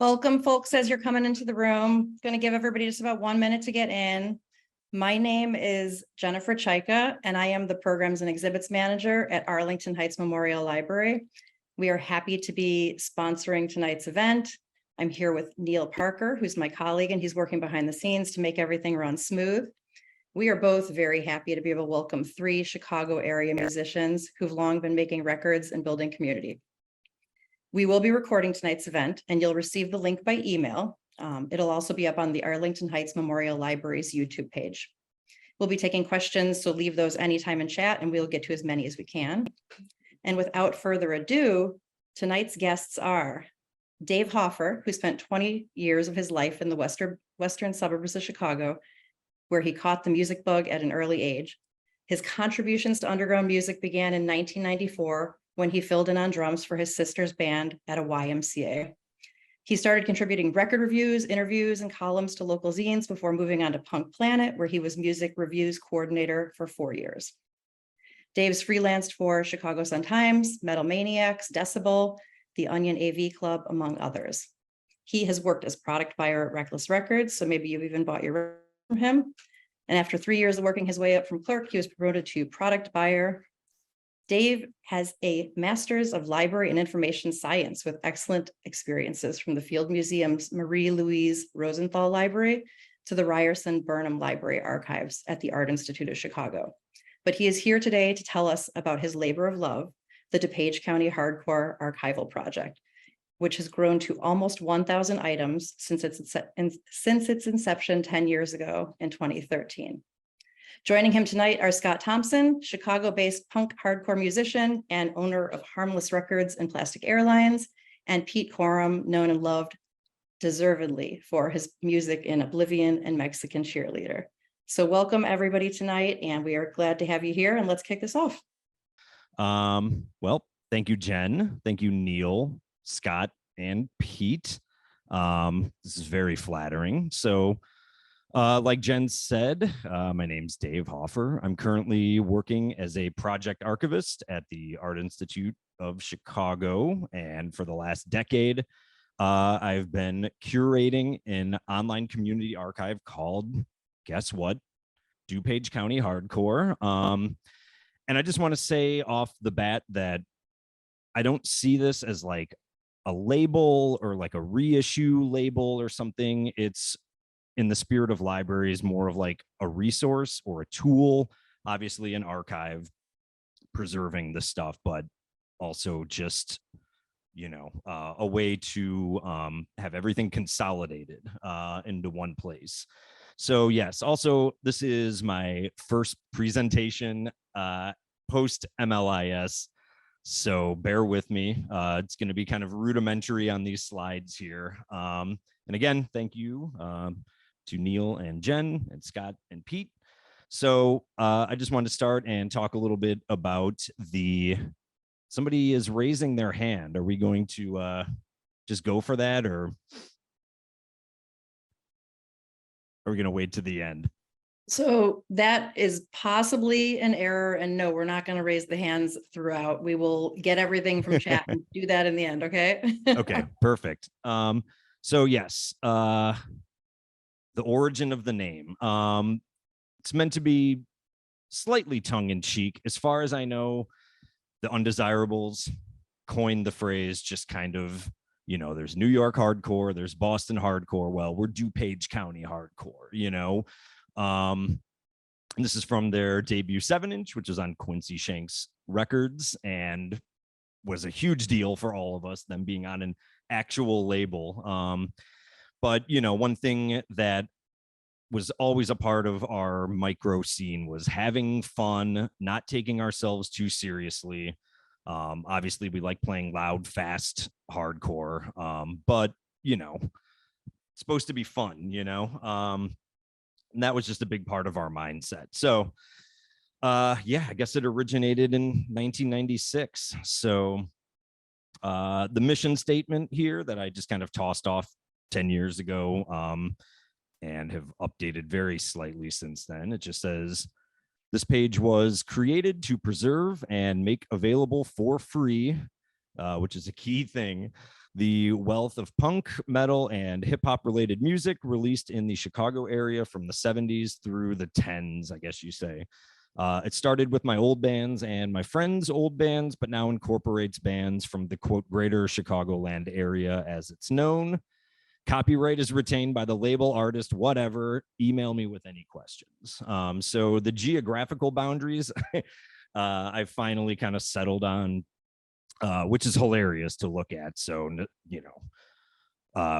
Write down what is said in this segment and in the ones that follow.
Welcome, folks, as you're coming into the room. Going to give everybody just about 1 minute to get in. My name is Jennifer Chaika, and I am the Programs and Exhibits Manager at Arlington Heights Memorial Library. We are happy to be sponsoring tonight's event. I'm here with Neil Parker, who's my colleague, and he's working behind the scenes to make everything run smooth. We are both very happy to be able to welcome 3 Chicago area musicians who've long been making records and building community. We will be recording tonight's event, and you'll receive the link by email. It'll also be up on the Arlington Heights Memorial Library's YouTube page. We'll be taking questions, so leave those anytime in chat, and we'll get to as many as we can. And without further ado, tonight's guests are Dave Hoffer, who spent 20 years of his life in the western suburbs of Chicago, where he caught the music bug at an early age. His contributions to underground music began in 1994 when he filled in on drums for his sister's band at a YMCA. He started contributing record reviews, interviews, and columns to local zines before moving on to Punk Planet, where he was music reviews coordinator for 4 years. Dave's freelanced for Chicago Sun-Times, Metal Maniacs, Decibel, the Onion AV Club, among others. He has worked as product buyer at Reckless Records, so maybe you've even bought your record from him. And after 3 years of working his way up from clerk, he was promoted to product buyer. Dave has a Master's of Library and Information Science with excellent experiences from the Field Museum's Marie-Louise Rosenthal Library to the Ryerson Burnham Library Archives at the Art Institute of Chicago. But he is here today to tell us about his labor of love, the DuPage County Hardcore Archival Project, which has grown to almost 1,000 items since its inception 10 years ago in 2013. Joining him tonight are Scott Thomson, Chicago-based punk hardcore musician and owner of Harmless Records and Plastic Airlines, and Pete Kourim, known and loved deservedly for his music in Oblivion and Mexican Cheerleader. So welcome everybody tonight, and we are glad to have you here, and let's kick this off. Well, thank you, Jen. Thank you, Neil, Scott, and Pete. This is very flattering. So like Jen said, my name's Dave Hoffer. I'm currently working as a project archivist at the Art Institute of Chicago. And for the last decade, I've been curating an online community archive called, guess what? DuPage County Hardcore. And I just want to say off the bat that I don't see this as like a label or like a reissue label or something. It's in the spirit of libraries, more of like a resource or a tool, obviously an archive preserving the stuff, but also just, you know, a way to have everything consolidated into one place. So yes, also this is my first presentation post MLIS. So bear with me. It's going to be kind of rudimentary on these slides here. And again, thank you to Neil and Jen and Scott and Pete. So I just wanted to start and talk a little bit about somebody is raising their hand. Are we going to just go for that, or are we going to wait to the end? So that is possibly an error, and no, we're not going to raise the hands throughout. We will get everything from chat and do that in the end, okay? Okay, perfect. So yes, the origin of the name. It's meant to be slightly tongue-in-cheek. As far as I know, the Undesirables coined the phrase just kind of, you know, there's New York hardcore, there's Boston hardcore. Well, we're DuPage County hardcore, you know. And this is from their debut 7-inch, which was on Quincy Shanks Records and was a huge deal for all of us, them being on an actual label. But, you know, one thing that was always a part of our micro scene was having fun, not taking ourselves too seriously. Obviously, we like playing loud, fast, hardcore, but, you know, it's supposed to be fun, you know, and that was just a big part of our mindset. So, yeah, I guess it originated in 1996. So the mission statement here that I just kind of tossed off 10 years ago and have updated very slightly since then. It just says, this page was created to preserve and make available for free, which is a key thing, the wealth of punk, metal, and hip hop related music released in the Chicago area from the 70s through the 10s, I guess you say. It started with my old bands and my friends' old bands, but now incorporates bands from the quote greater Chicagoland area as it's known. Copyright is retained by the label, artist, whatever. Email me with any questions. So the geographical boundaries, I finally kind of settled on, which is hilarious to look at. So,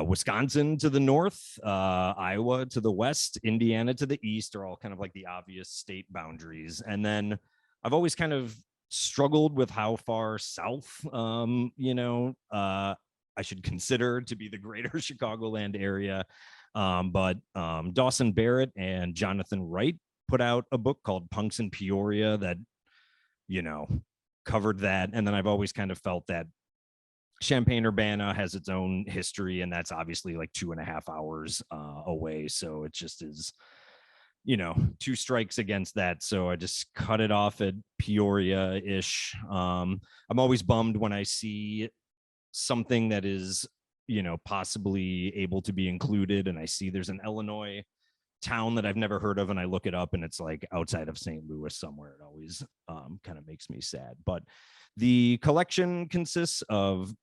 Wisconsin to the north, Iowa to the west, Indiana to the east are all kind of like the obvious state boundaries. And then I've always kind of struggled with how far south, I should consider to be the greater Chicagoland area. But Dawson Barrett and Jonathan Wright put out a book called Punks in Peoria that, covered that. And then I've always kind of felt that Champaign-Urbana has its own history, and that's obviously like 2.5 hours away. So it just is, two strikes against that. So I just cut it off at Peoria-ish. I'm always bummed when I see something that is, possibly able to be included, and I see there's an Illinois town that I've never heard of, and I look it up and it's like outside of St. Louis somewhere. It always kind of makes me sad. But the collection consists of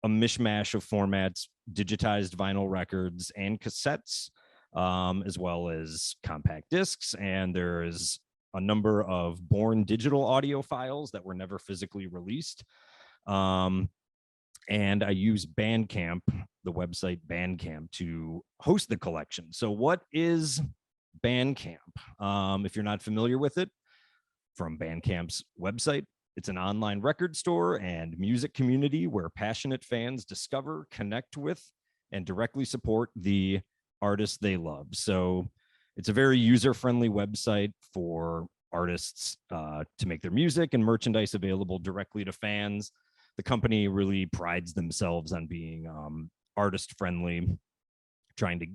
a mishmash of formats, digitized vinyl records and cassettes, as well as compact discs. And there is a number of born digital audio files that were never physically released. And I use Bandcamp, the website Bandcamp, to host the collection. So what is Bandcamp? If you're not familiar with it, from Bandcamp's website, it's an online record store and music community where passionate fans discover, connect with, and directly support the artists they love. So it's a very user-friendly website for artists to make their music and merchandise available directly to fans. The company really prides themselves on being artist friendly, trying to,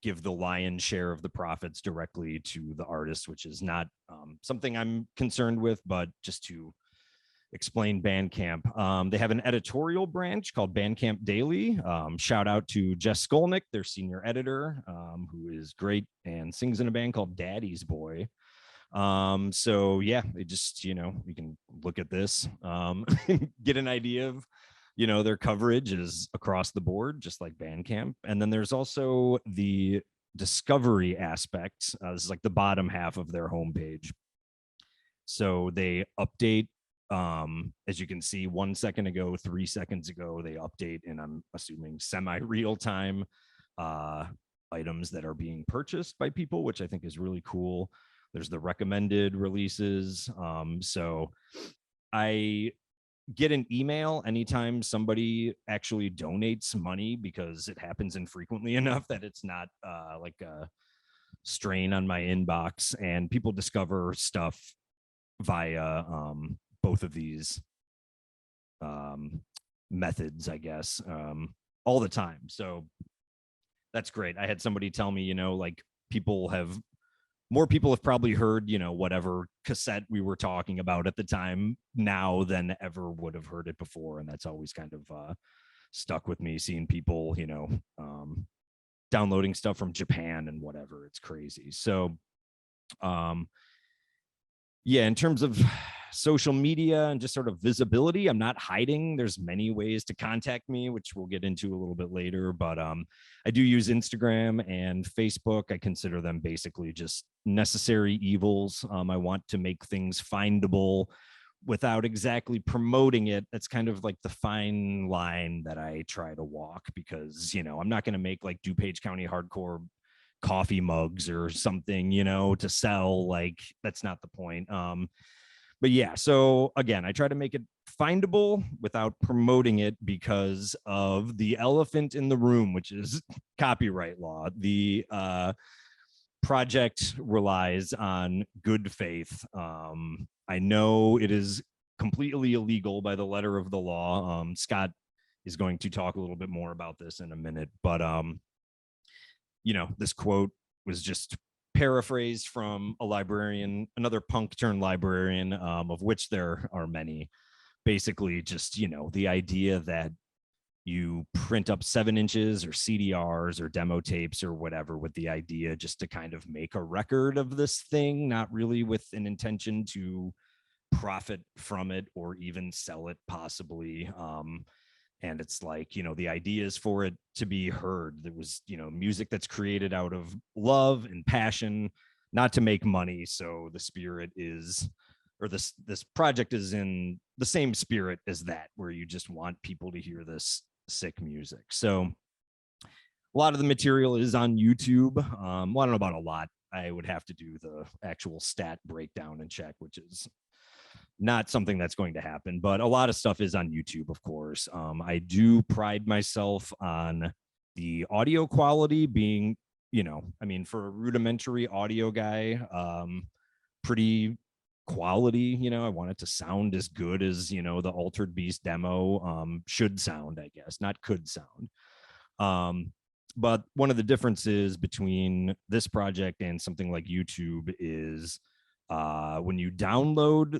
give the lion's share of the profits directly to the artist, which is not something I'm concerned with, but just to explain Bandcamp. They have an editorial branch called Bandcamp Daily. Shout out to Jess Skolnick, their senior editor, who is great and sings in a band called Daddy's Boy. So yeah, they just, you can look at this, get an idea of, their coverage is across the board, just like Bandcamp. And then there's also the discovery aspect. This is like the bottom half of their homepage. So they update, as you can see, 1 second ago, 3 seconds ago, they update, and I'm assuming semi-real time items that are being purchased by people, which I think is really cool. There's the recommended releases. So I get an email anytime somebody actually donates money, because it happens infrequently enough that it's not like a strain on my inbox, and people discover stuff via both of these methods, I guess, all the time. So that's great. I had somebody tell me, like more people have probably heard, whatever cassette we were talking about at the time now than ever would have heard it before. And that's always kind of stuck with me, seeing people, downloading stuff from Japan and whatever. It's crazy. So, yeah, in terms of social media and just sort of visibility, I'm not hiding. There's many ways to contact me, which we'll get into a little bit later. But I do use Instagram and Facebook. I consider them basically just necessary evils. I want to make things findable without exactly promoting it. That's kind of like the fine line that I try to walk, because, I'm not going to make like DuPage County hardcore coffee mugs or something, to sell. Like, that's not the point. But yeah, so again, I try to make it findable without promoting it because of the elephant in the room, which is copyright law. The project relies on good faith. I know it is completely illegal by the letter of the law. Scott is going to talk a little bit more about this in a minute, but this quote was just paraphrased from a librarian, another punk turned librarian, of which there are many. Basically just, the idea that you print up 7 inches or CDRs or demo tapes or whatever with the idea just to kind of make a record of this thing, not really with an intention to profit from it or even sell it possibly. And it's like, the idea is for it to be heard. There was, music that's created out of love and passion, not to make money. So the spirit is, or this project is in the same spirit as that, where you just want people to hear this sick music. So a lot of the material is on YouTube. Well, I don't know about a lot. I would have to do the actual stat breakdown and check, which is not something that's going to happen, but a lot of stuff is on YouTube, of course. I do pride myself on the audio quality being, for a rudimentary audio guy, pretty quality. I want it to sound as good as, the Altered Beast demo should sound, I guess, not could sound. But one of the differences between this project and something like YouTube is when you download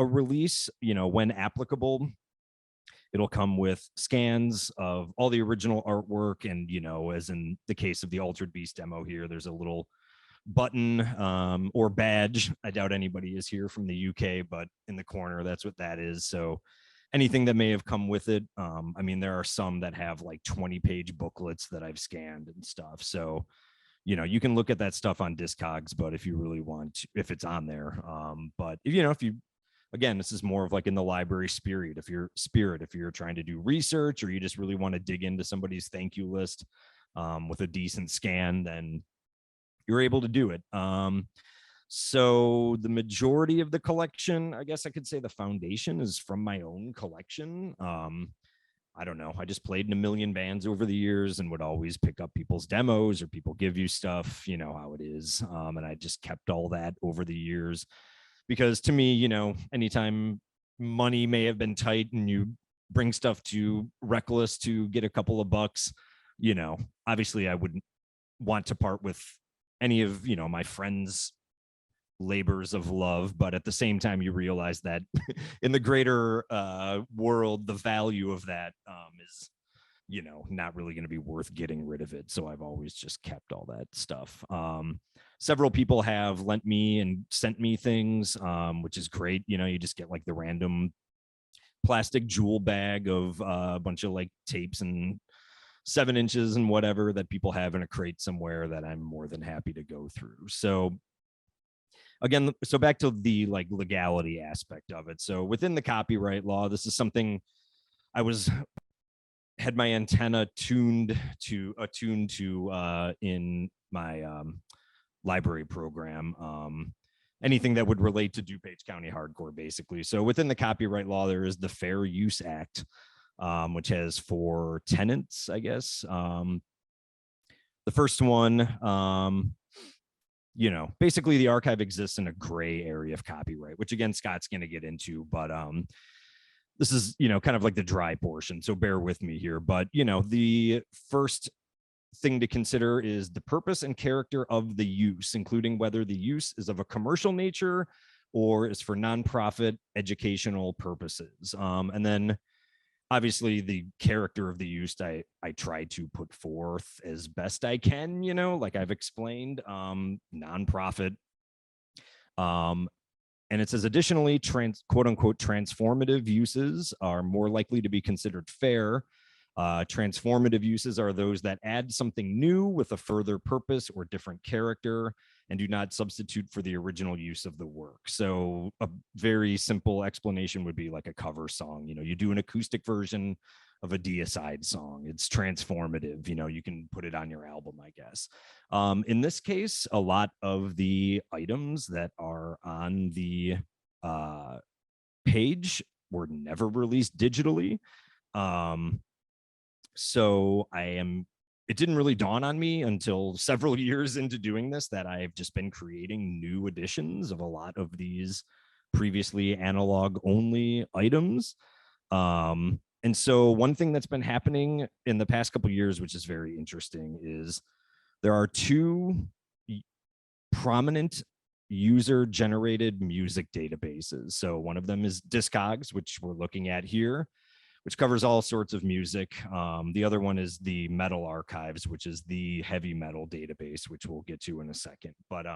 a release, when applicable, it'll come with scans of all the original artwork. And, as in the case of the Altered Beast demo here, there's a little button or badge. I doubt anybody is here from the UK, but in the corner, that's what that is. So anything that may have come with it. There are some that have like 20-page booklets that I've scanned and stuff. So, you can look at that stuff on Discogs, but if you really want, if it's on there, but if you, again, this is more of like in the library spirit. If you're trying to do research or you just really want to dig into somebody's thank you list with a decent scan, then you're able to do it. So the majority of the collection, I guess I could say the foundation, is from my own collection. I don't know. I just played in a million bands over the years and would always pick up people's demos or people give you stuff, how it is. And I just kept all that over the years. Because to me, anytime money may have been tight and you bring stuff to Reckless to get a couple of bucks, obviously I wouldn't want to part with any of, my friends' labors of love. But at the same time, you realize that in the greater world, the value of that is, not really going to be worth getting rid of it. So I've always just kept all that stuff. Several people have lent me and sent me things, which is great. You just get like the random plastic jewel bag of a bunch of like tapes and 7 inches and whatever that people have in a crate somewhere that I'm more than happy to go through. So again, so back to the like legality aspect of it. So within the copyright law, this is something I had my antenna attuned to in my library program. Anything that would relate to DuPage County hardcore, basically. So within the copyright law, there is the Fair Use Act, which has 4 tenets, I guess. The first one, basically the archive exists in a gray area of copyright, which again, Scott's going to get into, but this is, kind of like the dry portion. So bear with me here, but the first thing to consider is the purpose and character of the use, including whether the use is of a commercial nature or is for nonprofit educational purposes. And then obviously the character of the use, I try to put forth as best I can, like I've explained, nonprofit. And it says additionally, quote unquote, transformative uses are more likely to be considered fair. Transformative uses are those that add something new with a further purpose or different character and do not substitute for the original use of the work. So a very simple explanation would be like a cover song. You do an acoustic version of a deicide song. It's transformative. You can put it on your album, I guess. In this case, a lot of the items that are on the page were never released digitally. So it didn't really dawn on me until several years into doing this that I've just been creating new editions of a lot of these previously analog only items. And so one thing that's been happening in the past couple of years, which is very interesting, is there are 2 prominent user generated music databases. So one of them is Discogs, which we're looking at here, which covers all sorts of music. The other one is the Metal Archives, which is the heavy metal database, which we'll get to in a second. But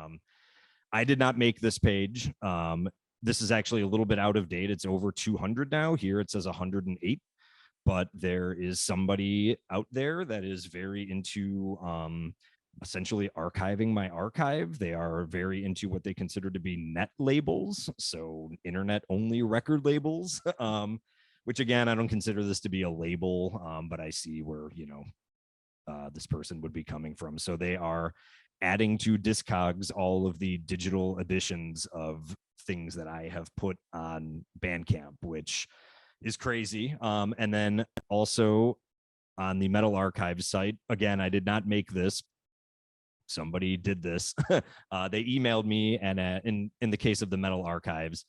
I did not make this page. This is actually a little bit out of date. It's over 200 now. Here it says 108, but there is somebody out there that is very into essentially archiving my archive. They are very into what they consider to be net labels, so internet only record labels, which again, I don't consider this to be a label, but I see where, you know, this person would be coming from. So they are adding to Discogs all of the digital editions of things that I have put on Bandcamp, which is crazy. And then also on the Metal Archives site, again, I did not make this. Somebody did this. They emailed me, and in the case of the Metal Archives,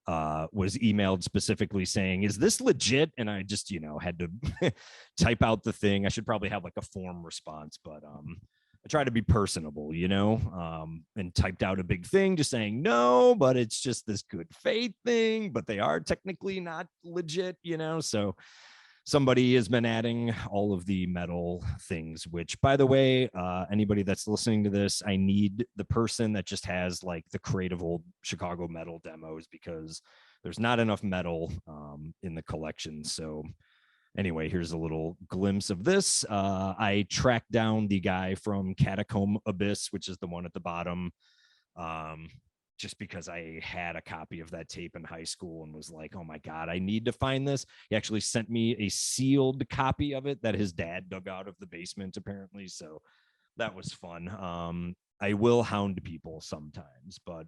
was emailed specifically saying, "Is this legit?" And I just, you know, had to type out the thing. I should probably have like a form response, but I try to be personable, you know, and typed out a big thing just saying no, but it's just this good faith thing, but they are technically not legit, you know. So somebody has been adding all of the metal things, which, by the way, anybody that's listening to this, I need the person that just has like the creative old Chicago metal demos, because there's not enough metal in the collection. So anyway, here's a little glimpse of this. I tracked down the guy from Catacomb Abyss, which is the one at the bottom, just because I had a copy of that tape in high school and was like, oh my God, I need to find this. He actually sent me a sealed copy of it that his dad dug out of the basement, apparently. So that was fun. I will hound people sometimes, but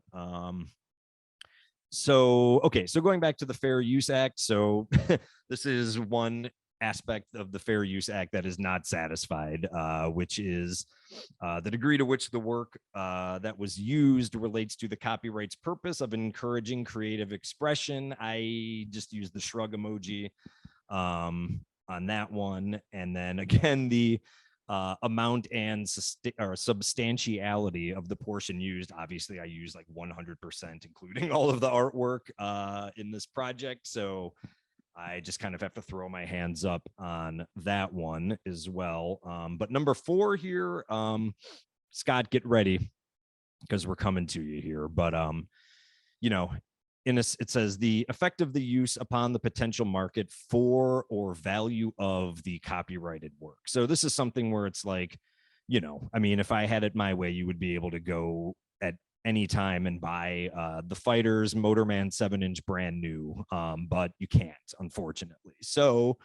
so, okay, so going back to the Fair Use Act. So this is one aspect of the Fair Use Act that is not satisfied, which is the degree to which the work that was used relates to the copyright's purpose of encouraging creative expression. I just used the shrug emoji on that one. And then again, the amount and substantiality of the portion used. Obviously, I use like 100%, including all of the artwork in this project. So I just kind of have to throw my hands up on that one as well. But number 4 here, Scott, get ready, because we're coming to you here. But you know, it says the effect of the use upon the potential market for or value of the copyrighted work. So this is something where it's like, you know, I mean, if I had it my way, you would be able to go at any time and buy the Fighters Motorman 7-inch brand new, but you can't, unfortunately. So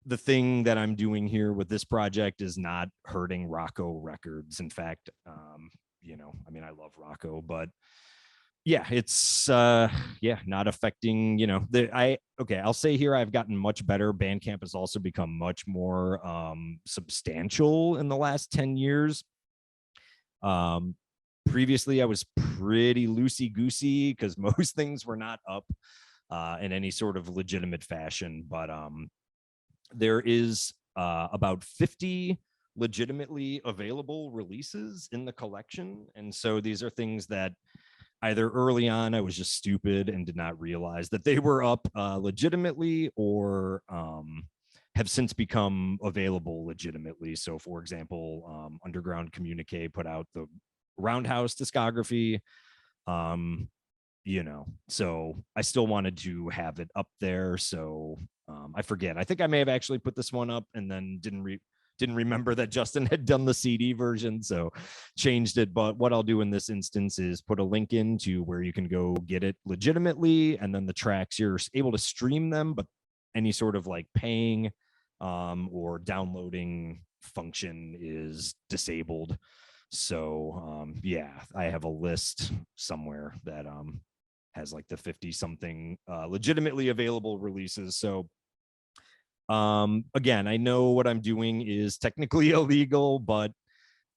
the thing that I'm doing here with this project is not hurting Rocco Records. In fact, you know, I mean, I love Rocco, but yeah, it's not affecting, you know, I'll say here I've gotten much better. Bandcamp has also become much more substantial in the last 10 years. Previously I was pretty loosey-goosey because most things were not up in any sort of legitimate fashion, but there is about 50 legitimately available releases in the collection. And so these are things that either early on I was just stupid and did not realize that they were up legitimately, or have since become available legitimately. So for example, Underground Communique put out the Roundhouse discography, you know, so I still wanted to have it up there. So I forget, I think I may have actually put this one up and then didn't remember that Justin had done the CD version, so changed it. But what I'll do in this instance is put a link into where you can go get it legitimately, and then the tracks, you're able to stream them, but any sort of like paying or downloading function is disabled. So yeah, I have a list somewhere that has like the 50 something legitimately available releases. So again, I know what I'm doing is technically illegal, but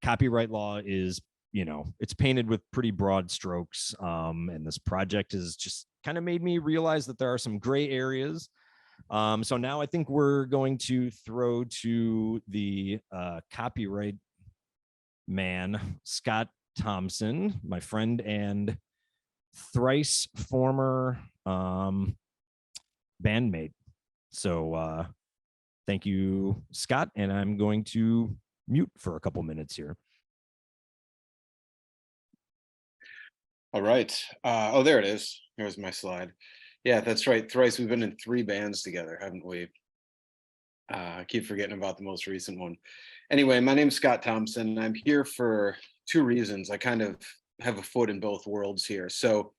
copyright law is, you know, it's painted with pretty broad strokes. And this project has just kind of made me realize that there are some gray areas. So now I think we're going to throw to the copyright man, Scott Thomson, my friend and thrice former bandmate. So thank you, Scott, and I'm going to mute for a couple minutes here. All right. Oh, there it is. There's my slide. Yeah, that's right. Thrice, we've been in 3 bands together, haven't we? I keep forgetting about the most recent one. Anyway, my name's Scott Thomson. I'm here for 2 reasons. I kind of have a foot in both worlds here. So,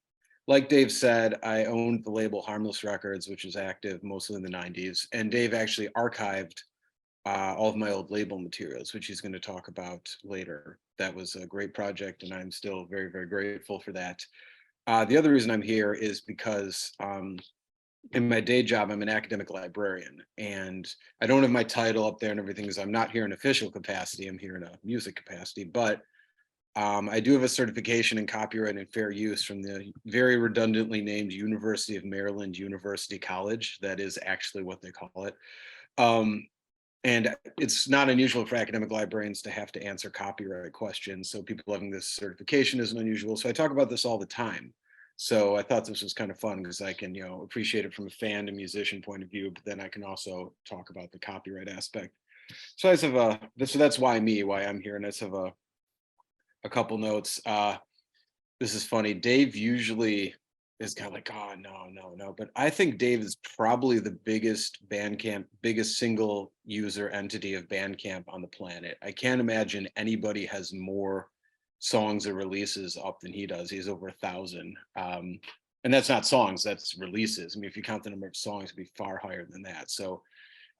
like Dave said, I owned the label Harmless Records, which was active mostly in the 90s. And Dave actually archived all of my old label materials, which he's going to talk about later. That was a great project, and I'm still very, very grateful for that. The other reason I'm here is because in my day job, I'm an academic librarian, and I don't have my title up there and everything because I'm not here in official capacity. I'm here in a music capacity, but I do have a certification in copyright and fair use from the very redundantly named University of Maryland University College. That is actually what they call it. And it's not unusual for academic librarians to have to answer copyright questions. So people having this certification isn't unusual. So I talk about this all the time. So I thought this was kind of fun because I can, appreciate it from a fan and musician point of view, but then I can also talk about the copyright aspect. So I just have so that's why I'm here. And I just have a couple notes. This is funny. Dave usually is kind of like, oh, no. But I think Dave is probably the biggest single user entity of Bandcamp on the planet. I can't imagine anybody has more songs or releases up than he does. He's over 1,000. And that's not songs, that's releases. I mean, if you count the number of songs, it'd be far higher than that. So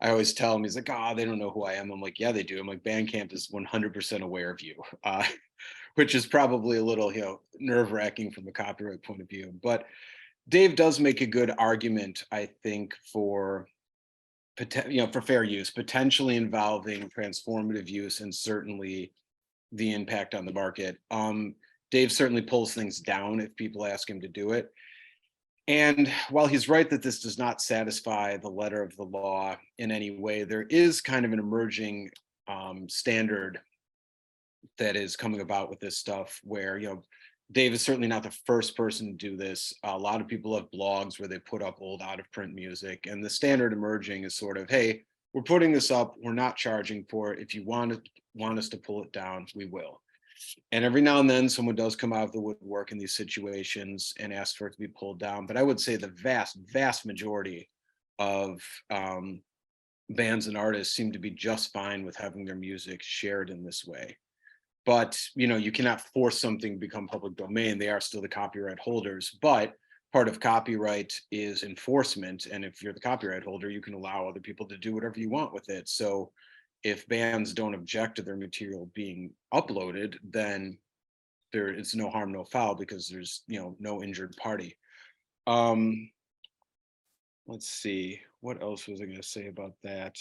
I always tell him, he's like, they don't know who I am. I'm like, yeah, they do. I'm like, Bandcamp is 100% aware of you. Which is probably a little, nerve wracking from a copyright point of view. But Dave does make a good argument, I think, for fair use, potentially involving transformative use and certainly the impact on the market. Dave certainly pulls things down if people ask him to do it. And while he's right that this does not satisfy the letter of the law in any way, there is kind of an emerging standard that is coming about with this stuff where, Dave is certainly not the first person to do this. A lot of people have blogs where they put up old out of print music, and the standard emerging is sort of, hey, we're putting this up, we're not charging for it. If you want us to pull it down, we will. And every now and then someone does come out of the woodwork in these situations and ask for it to be pulled down. But I would say the vast majority of bands and artists seem to be just fine with having their music shared in this way. But you cannot force something to become public domain. They are still the copyright holders, but part of copyright is enforcement. And if you're the copyright holder, you can allow other people to do whatever you want with it. So if bands don't object to their material being uploaded, then it's no harm, no foul, because there's no injured party. Let's see, what else was I going to say about that?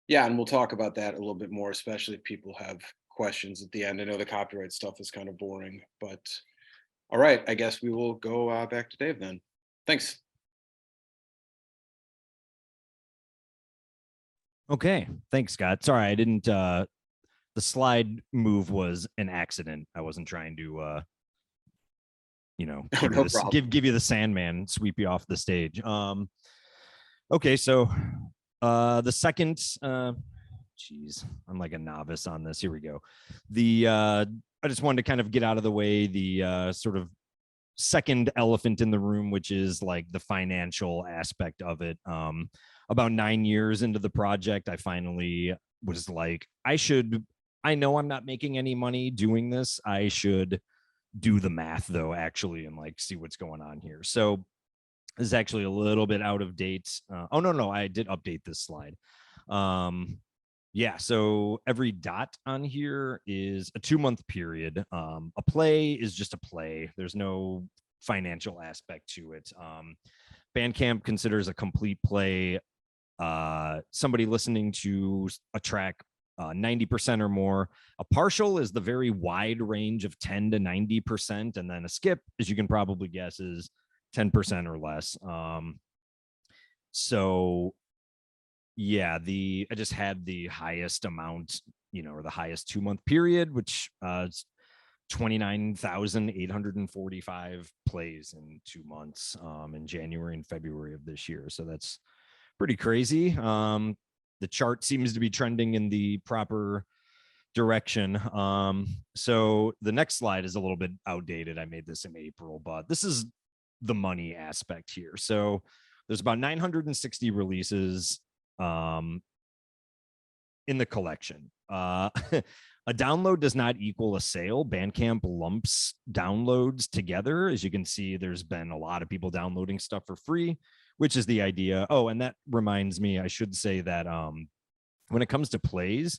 Yeah, and we'll talk about that a little bit more, especially if people have questions at the end. I know the copyright stuff is kind of boring, but all right, I guess we will go back to Dave then. Thanks. Okay, thanks, Scott. Sorry, I didn't. The slide move was an accident. I wasn't trying to, give you the Sandman, sweep you off the stage. Okay, so the second, geez, I'm like a novice on this. Here we go. I just wanted to kind of get out of the way the sort of second elephant in the room, which is like the financial aspect of it. About 9 years into the project, I finally was like, I know I'm not making any money doing this. I should do the math though, actually, and like see what's going on here. So this is actually a little bit out of date. No, I did update this slide. Yeah, so every dot on here is a 2-month period. A play is just a play. There's no financial aspect to it. Bandcamp considers a complete play somebody listening to a track 90% or more. A partial is the very wide range of 10 to 90%. And then a skip, as you can probably guess, is 10% or less. So yeah, I just had the highest amount, or the highest 2-month period, which is 29,845 plays in 2 months, in January and February of this year. So that's pretty crazy. The chart seems to be trending in the proper direction. So the next slide is a little bit outdated. I made this in April, but this is the money aspect here. So there's about 960 releases in the collection. A download does not equal a sale. Bandcamp lumps downloads together. As you can see, there's been a lot of people downloading stuff for free, which is the idea. Oh, and that reminds me, I should say that when it comes to plays,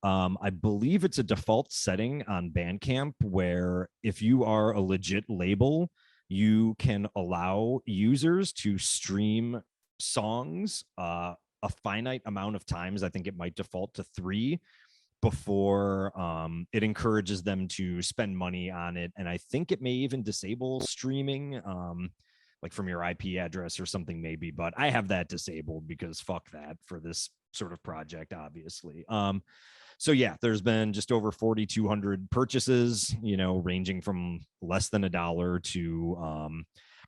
I believe it's a default setting on Bandcamp where if you are a legit label, you can allow users to stream songs a finite amount of times. I think it might default to 3 before it encourages them to spend money on it. And I think it may even disable streaming, like from your IP address or something maybe, but I have that disabled because fuck that for this sort of project, obviously. So yeah, there's been just over 4,200 purchases, ranging from less than $1 to,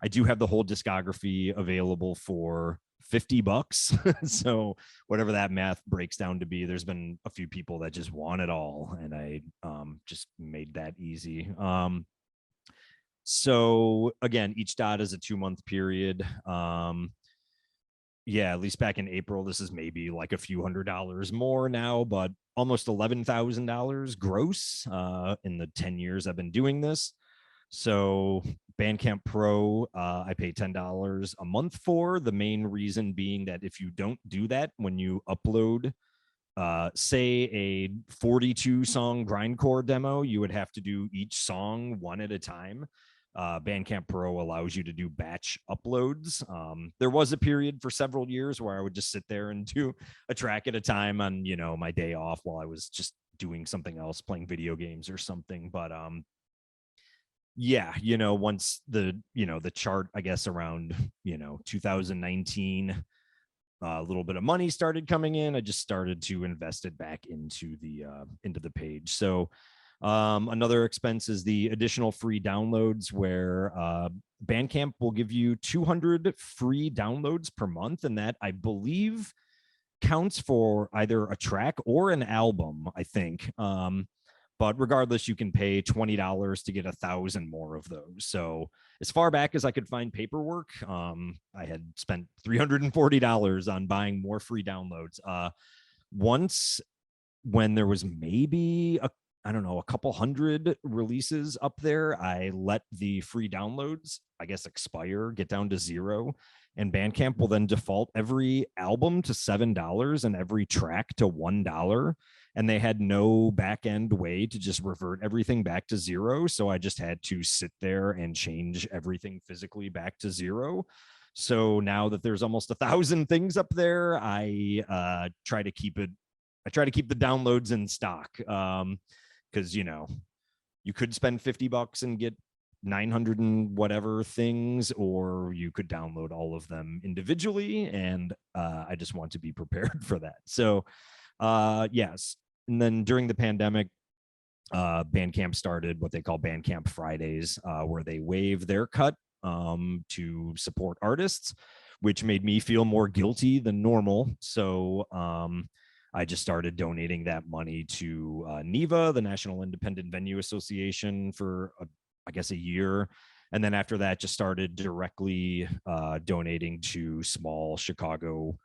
I do have the whole discography available for $50. So whatever that math breaks down to be, there's been a few people that just want it all. And I just made that easy. So again, each dot is a 2-month period. Yeah, at least back in April, this is maybe like a few $100s more now, but almost $11,000 gross in the 10 years I've been doing this. So Bandcamp Pro, I pay $10 a month for. The main reason being that if you don't do that when you upload, say a 42 song grindcore demo, you would have to do each song one at a time. Bandcamp Pro allows you to do batch uploads. There was a period for several years where I would just sit there and do a track at a time on, my day off while I was just doing something else, playing video games or something. But yeah, once the chart, I guess around 2019, a little bit of money started coming in, I just started to invest it back into the page. So another expense is the additional free downloads, where Bandcamp will give you 200 free downloads per month, and that I believe counts for either a track or an album, I think. But regardless, you can pay $20 to get 1,000 more of those. So as far back as I could find paperwork, I had spent $340 on buying more free downloads. Once, when there was maybe a couple hundred releases up there, I let the free downloads, I guess, expire, get down to 0. And Bandcamp will then default every album to $7 and every track to $1. And they had no back end way to just revert everything back to 0. So I just had to sit there and change everything physically back to 0. So now that there's almost 1,000 things up there, I try to keep the downloads in stock. Because you could spend $50 and get 900 and whatever things, or you could download all of them individually, and I just want to be prepared for that. So yes. And then during the pandemic, Bandcamp started what they call Bandcamp Fridays, where they waive their cut to support artists, which made me feel more guilty than normal. So I just started donating that money to NIVA, the National Independent Venue Association, for I guess a year. And then after that, just started directly donating to small Chicago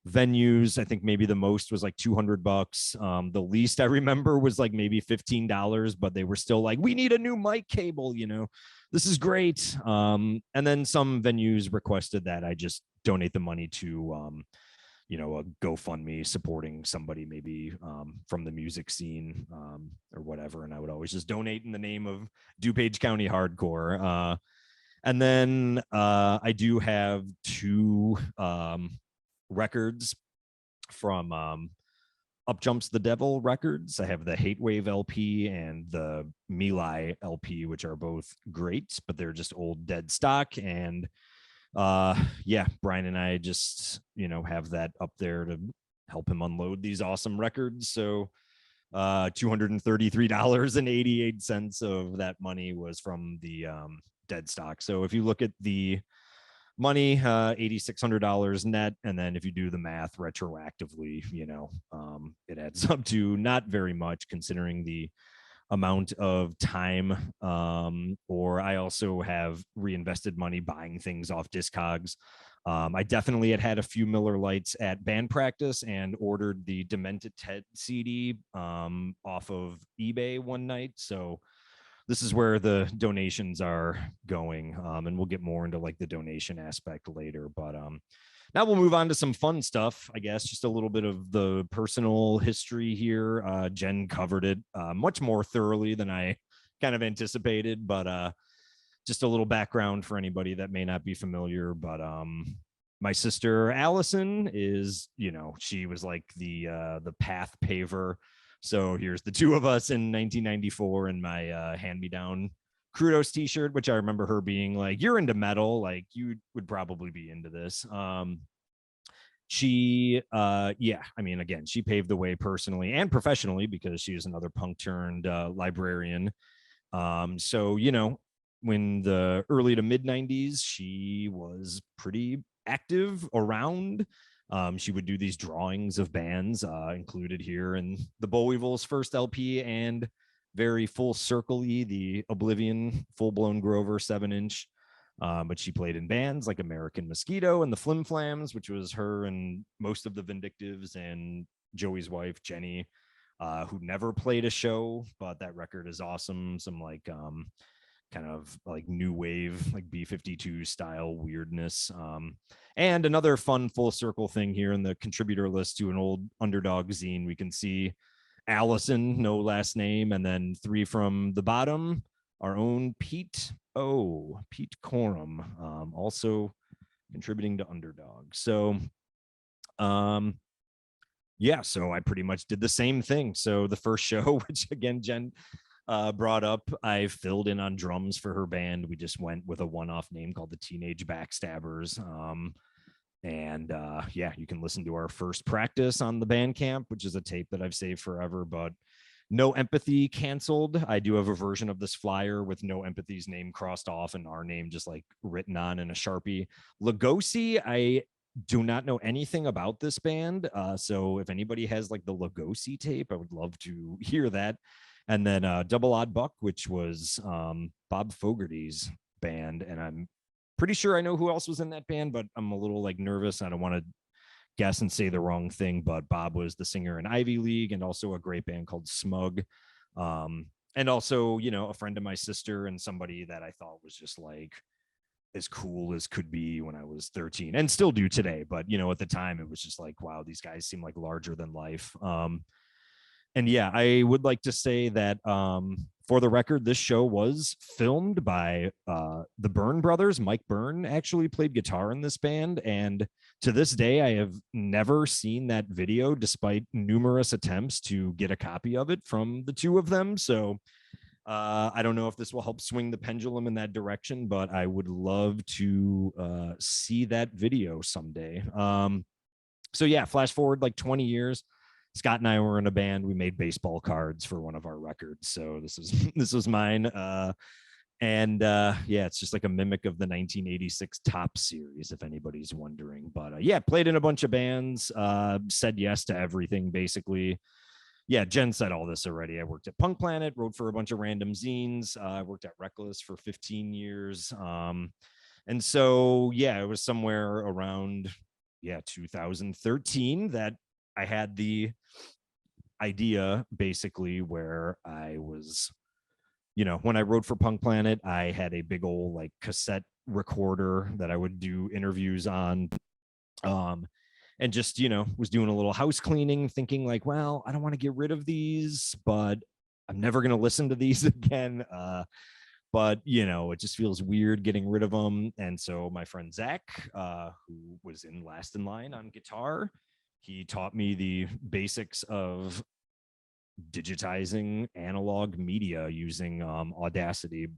venues. I think maybe the most was like $200. The least I remember was like maybe $15, but they were still like, we need a new mic cable, this is great. And then some venues requested that I just donate the money to a GoFundMe supporting somebody maybe from the music scene or whatever. And I would always just donate in the name of DuPage County Hardcore. And then I do have 2 records from Up Jumps the Devil Records. I have the Hate Wave LP and the Milai LP, which are both great, but they're just old dead stock. And yeah, Brian and I just have that up there to help him unload these awesome records. So $233.88 of that money was from the dead stock. So if you look at the money, $8,600 net, and then if you do the math retroactively, it adds up to not very much considering the amount of time. Or I also have reinvested money buying things off Discogs. I definitely had a few Miller Lights at band practice and ordered the Demented Ted CD off of eBay one night. So this is where the donations are going. And we'll get more into like the donation aspect later. But now we'll move on to some fun stuff, I guess, just a little bit of the personal history here. Jen covered it much more thoroughly than I kind of anticipated, but just a little background for anybody that may not be familiar. But my sister Allison is, she was like the path paver. So here's the two of us in 1994 in my hand-me-down Crudos t-shirt, which I remember her being like, "You're into metal, like you would probably be into this." She again, she paved the way personally and professionally because she was another punk turned librarian. So when the early to mid 90s, she was pretty active around. She would do these drawings of bands, included here in the Bollweevils' first LP, and very full circle-y, the Oblivion full-blown Grover 7-inch. But she played in bands like American Mosquito and the Flim Flams, which was her and most of the Vindictives and Joey's wife, Jenny, who never played a show, but that record is awesome. Some like kind of like new wave, like B-52 style weirdness. And another fun full circle thing here in the contributor list to an old Underdog zine, we can see Allison, no last name, and then 3 from the bottom, our own Pete Kourim, also contributing to Underdog. So so I pretty much did the same thing. So the first show, which again Jen brought up, I filled in on drums for her band. We just went with a one-off name called the Teenage Backstabbers. You can listen to our first practice on the Bandcamp, which is a tape that I've saved forever. But No Empathy canceled. I do have a version of this flyer with No Empathy's name crossed off and our name just like written on in a Sharpie. Lugosi, I do not know anything about this band. So if anybody has like the Lugosi tape, I would love to hear that. And then Double Odd Buck, which was Bob Fogerty's band. And I'm pretty sure I know who else was in that band, but I'm a little like nervous. I don't want to guess and say the wrong thing, but Bob was the singer in Ivy League and also a great band called Smug. And also, a friend of my sister and somebody that I thought was just like as cool as could be when I was 13 and still do today. But, at the time it was just like, wow, these guys seem like larger than life. And yeah, I would like to say that for the record, this show was filmed by the Byrne brothers. Mike Byrne actually played guitar in this band. And to this day, I have never seen that video, despite numerous attempts to get a copy of it from the two of them. So I don't know if this will help swing the pendulum in that direction, but I would love to see that video someday. So yeah, flash forward like 20 years. Scott and I were in a band. We made baseball cards for one of our records. So this was mine. It's just like a mimic of the 1986 Top series, if anybody's wondering. But played in a bunch of bands, said yes to everything, basically. Yeah, Jen said all this already. I worked at Punk Planet, wrote for a bunch of random zines. I worked at Reckless for 15 years. And so, it was somewhere around, 2013 that I had the idea, basically, where I was, when I wrote for Punk Planet, I had a big old like cassette recorder that I would do interviews on. And just, was doing a little house cleaning, thinking like, well, I don't want to get rid of these, but I'm never going to listen to these again. But it just feels weird getting rid of them. And so my friend Zach, who was in last in line on guitar, he taught me the basics of digitizing analog media using Audacity.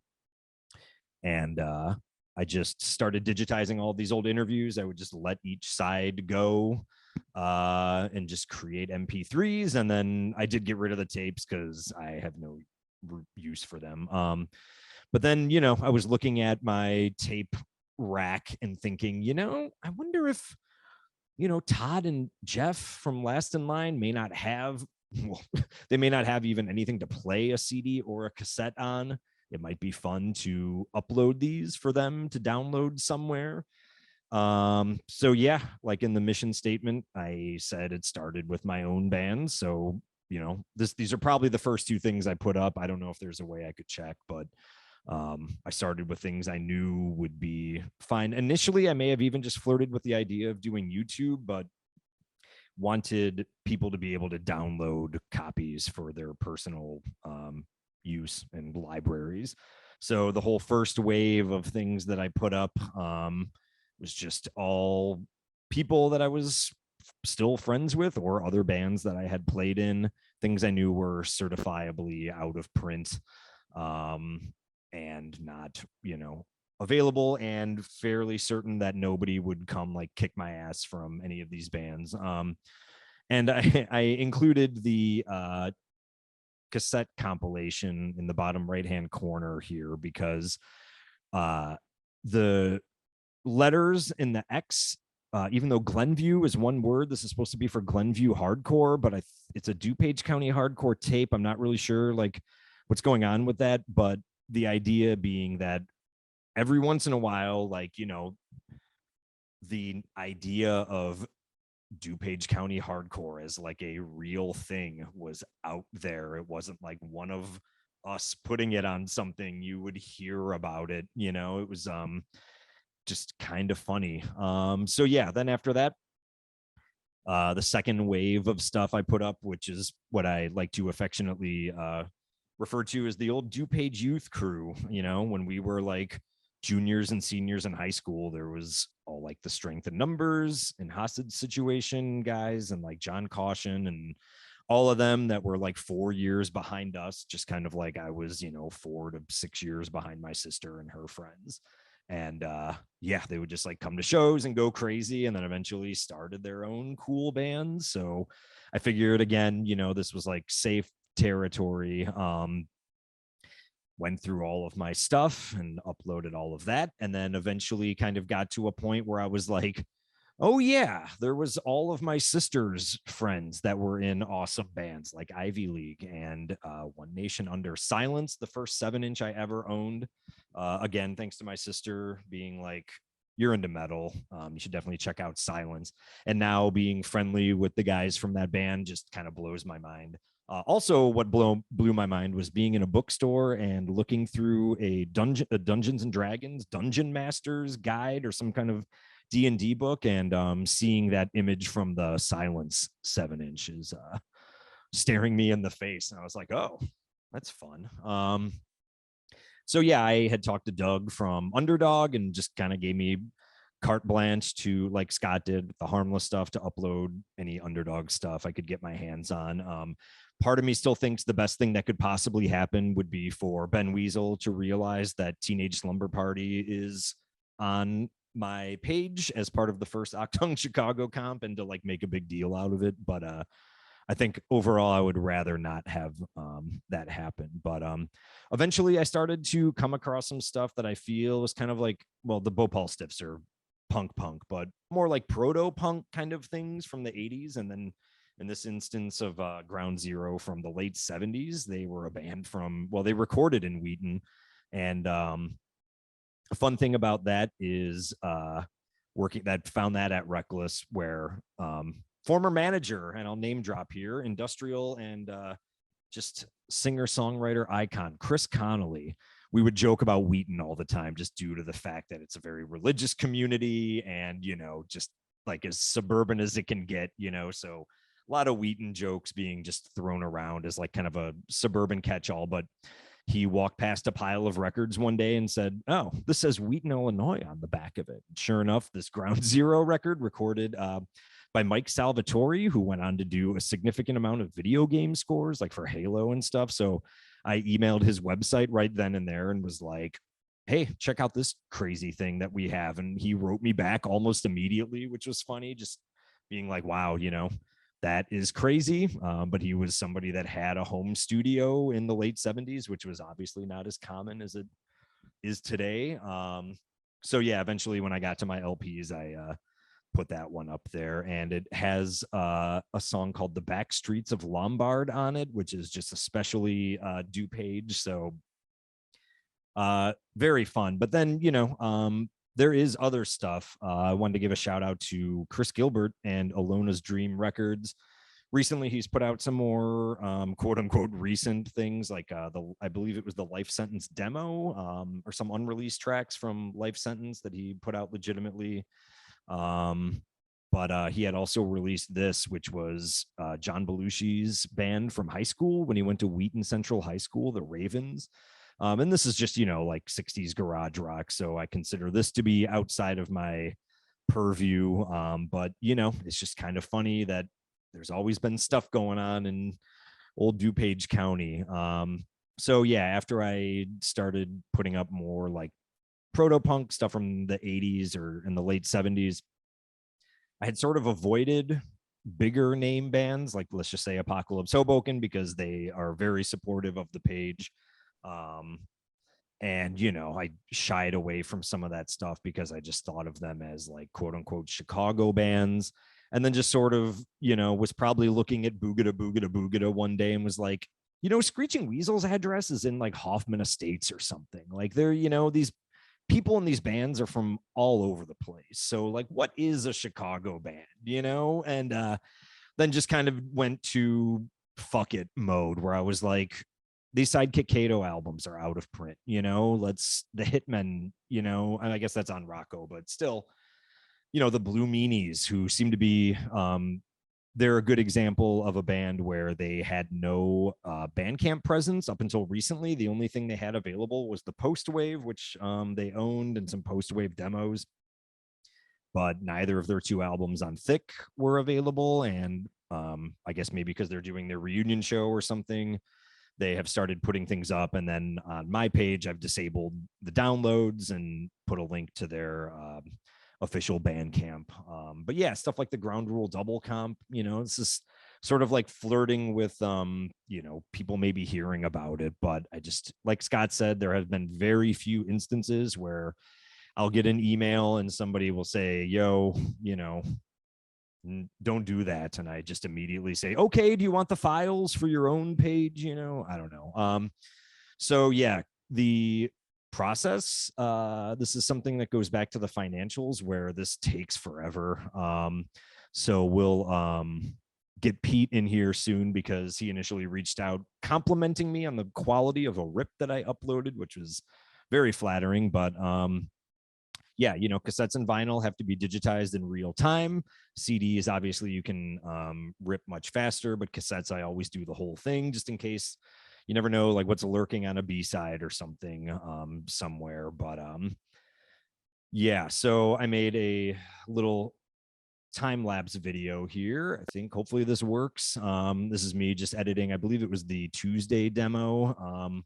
And I just started digitizing all these old interviews. I would just let each side go and just create MP3s. And then I did get rid of the tapes because I have no use for them. But then, I was looking at my tape rack and thinking, I wonder if, Todd and Jeff from Last in Line may not have, well, they may not have even anything to play a CD or a cassette on. It might be fun to upload these for them to download somewhere. So yeah, like in the mission statement, I said it started with my own band. So, these are probably the first two things I put up. I don't know if there's a way I could check, but I started with things I knew would be fine. Initially, I may have even just flirted with the idea of doing YouTube, but wanted people to be able to download copies for their personal use and libraries. So the whole first wave of things that I put up was just all people that I was still friends with or other bands that I had played in, things I knew were certifiably out of print. And not, available, and fairly certain that nobody would come like kick my ass from any of these bands. And I included the cassette compilation in the bottom right-hand corner here because the letters in the X, even though Glenview is one word, this is supposed to be for Glenview Hardcore, but it's a DuPage County hardcore tape. I'm not really sure like what's going on with that, but the idea being that every once in a while, like, the idea of DuPage County hardcore as like a real thing was out there. It wasn't like one of us putting it on something you would hear about it. It was just kind of funny. So yeah, then after that, the second wave of stuff I put up, which is what I like to affectionately referred to as the old DuPage youth crew. When we were like juniors and seniors in high school, there was all like the Strength in Numbers and Hostage Situation guys and like John Caution and all of them that were like 4 years behind us, just kind of like I was, 4 to 6 years behind my sister and her friends. And yeah, they would just like come to shows and go crazy, and then eventually started their own cool bands. So I figured again, this was like safe territory. Went through all of my stuff and uploaded all of that, and then eventually kind of got to a point where I was like, oh yeah, there was all of my sister's friends that were in awesome bands like Ivy League and One Nation Under Silence, the first 7-inch I ever owned. Again, thanks to my sister being like, you're into metal, you should definitely check out Silence. And now being friendly with the guys from that band just kind of blows my mind. Also, what blew my mind was being in a bookstore and looking through a Dungeons and Dragons Dungeon Masters guide or some kind of D&D book, and seeing that image from the Silence 7-inch is staring me in the face. And I was like, oh, that's fun. So yeah, I had talked to Doug from Underdog and just kind of gave me carte blanche to, like Scott did with the Harmless stuff, to upload any Underdog stuff I could get my hands on. Part of me still thinks the best thing that could possibly happen would be for Ben Weasel to realize that Teenage Slumber Party is on my page as part of the first Octung Chicago comp and to like make a big deal out of it. But I think overall I would rather not have that happen. But eventually I started to come across some stuff that I feel was kind of like, well, the Bhopal Stiffs are punk, but more like proto-punk kind of things from the 80s. And then in this instance of Ground Zero from the late 70s, they were a band from, well, they recorded in Wheaton. And a fun thing about that is found that at Reckless, where former manager, and I'll name drop here, industrial and just singer-songwriter icon Chris Connolly. We would joke about Wheaton all the time just due to the fact that it's a very religious community and, just like as suburban as it can get, so a lot of Wheaton jokes being just thrown around as like kind of a suburban catch-all. But he walked past a pile of records one day and said, oh, this says Wheaton, Illinois on the back of it. Sure enough, this Ground Zero record recorded by Mike Salvatore, who went on to do a significant amount of video game scores like for Halo and stuff. So I emailed his website right then and there and was like, hey, check out this crazy thing that we have. And he wrote me back almost immediately, which was funny, just being like, wow, that is crazy. But he was somebody that had a home studio in the late 70s, which was obviously not as common as it is today. So yeah, eventually when I got to my LPs, I put that one up there, and it has a song called The Back Streets of Lombard on it, which is just especially DuPage. So very fun. But then, there is other stuff. I wanted to give a shout out to Chris Gilbert and Alona's Dream Records. Recently, he's put out some more quote unquote recent things, like I believe it was the Life Sentence demo, or some unreleased tracks from Life Sentence that he put out legitimately. But he had also released this, which was John Belushi's band from high school when he went to Wheaton Central High School, the Ravens. And this is just, like 60s garage rock. So I consider this to be outside of my purview. But, it's just kind of funny that there's always been stuff going on in old DuPage County. So yeah, after I started putting up more like proto-punk stuff from the 80s or in the late 70s, I had sort of avoided bigger name bands, like let's just say Apocalypse Hoboken, because they are very supportive of the page. And I shied away from some of that stuff because I just thought of them as like quote unquote Chicago bands. And then just sort of, was probably looking at Boogada Boogada Boogada one day and was like, Screeching Weasel's address is in like Hoffman Estates or something. Like they're, these people in these bands are from all over the place. So like, what is a Chicago band, And then just kind of went to fuck it mode where I was like, these Sidekick Kato albums are out of print, let's the Hitmen, and I guess that's on Rocco, but still, the Blue Meanies, who seem to be, they're a good example of a band where they had no Bandcamp presence up until recently. The only thing they had available was the Postwave, which they owned, and some Postwave demos. But neither of their two albums on Thick were available. And I guess maybe because they're doing their reunion show or something, they have started putting things up. And then on my page, I've disabled the downloads and put a link to their official Bandcamp. But yeah, stuff like the Ground Rule double comp, it's just sort of like flirting with, people maybe hearing about it. But I just, like Scott said, there have been very few instances where I'll get an email and somebody will say, yo, don't do that. And I just immediately say, okay, do you want the files for your own page? I don't know. So yeah, the process, this is something that goes back to the financials where this takes forever. So we'll get Pete in here soon because he initially reached out complimenting me on the quality of a rip that I uploaded, which was very flattering. But yeah, cassettes and vinyl have to be digitized in real time. CDs, obviously, you can rip much faster, but cassettes, I always do the whole thing just in case. You never know, like what's lurking on a B-side or something somewhere. But yeah, so I made a little time lapse video here. I think hopefully this works. This is me just editing. I believe it was the Tuesday demo.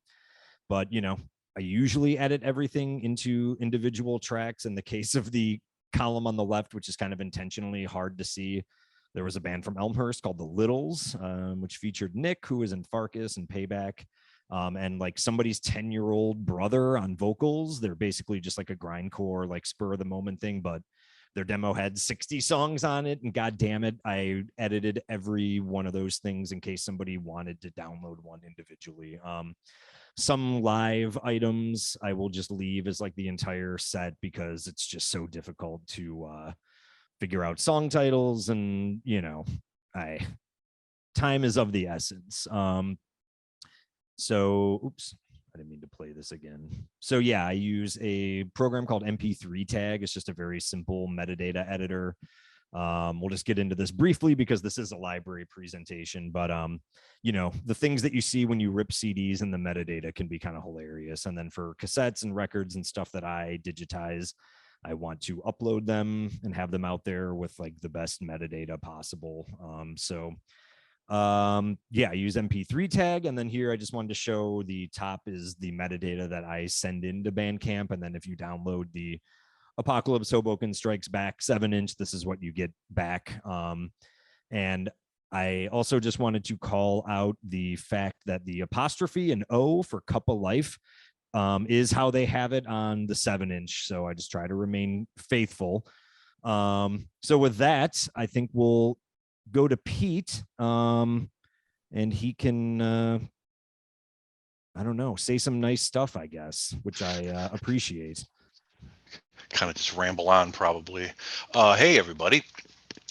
But I usually edit everything into individual tracks. In the case of the column on the left, which is kind of intentionally hard to see, there was a band from Elmhurst called the Littles, which featured Nick, who is in Farkas and Payback, and like somebody's 10-year-old brother on vocals. They're basically just like a grindcore, like spur of the moment thing, but their demo had 60 songs on it. And God damn it, I edited every one of those things in case somebody wanted to download one individually. Some live items I will just leave as like the entire set because it's just so difficult to figure out song titles, and time is of the essence. So oops, I didn't mean to play this again. So yeah, I use a program called MP3 Tag. It's just a very simple metadata editor. We'll just get into this briefly because this is a library presentation, but the things that you see when you rip CDs and the metadata can be kind of hilarious. And then for cassettes and records and stuff that I digitize, I want to upload them and have them out there with like the best metadata possible. Yeah, I use MP3 Tag. And then here I just wanted to show the top is the metadata that I send into Bandcamp. And then if you download the Apocalypse Hoboken Strikes Back 7-inch. This is what you get back. And I also just wanted to call out the fact that the apostrophe and O for Cup of Life is how they have it on the 7-inch. So I just try to remain faithful. So with that, I think we'll go to Pete, and he can, I don't know, say some nice stuff, I guess, which I appreciate. Kind of just ramble on probably. Hey, everybody.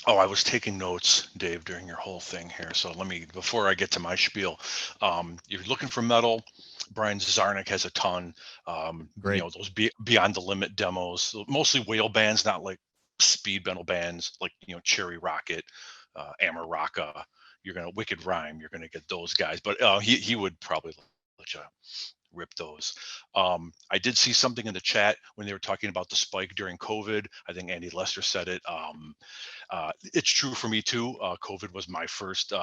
Oh, I was taking notes, Dave, during your whole thing here. So let me, before I get to my spiel, you're looking for metal. Brian Zarnik has a ton. Great. You know, those Beyond the Limit demos, mostly whale bands, not like speed metal bands like, you know, Cherry Rocket, Amaraka. You're going to Wicked Rhyme. You're going to get those guys. But he would probably let you rip those. I did see something in the chat when they were talking about the spike during COVID. I think Andy Lester said it. It's true for me too. COVID was my first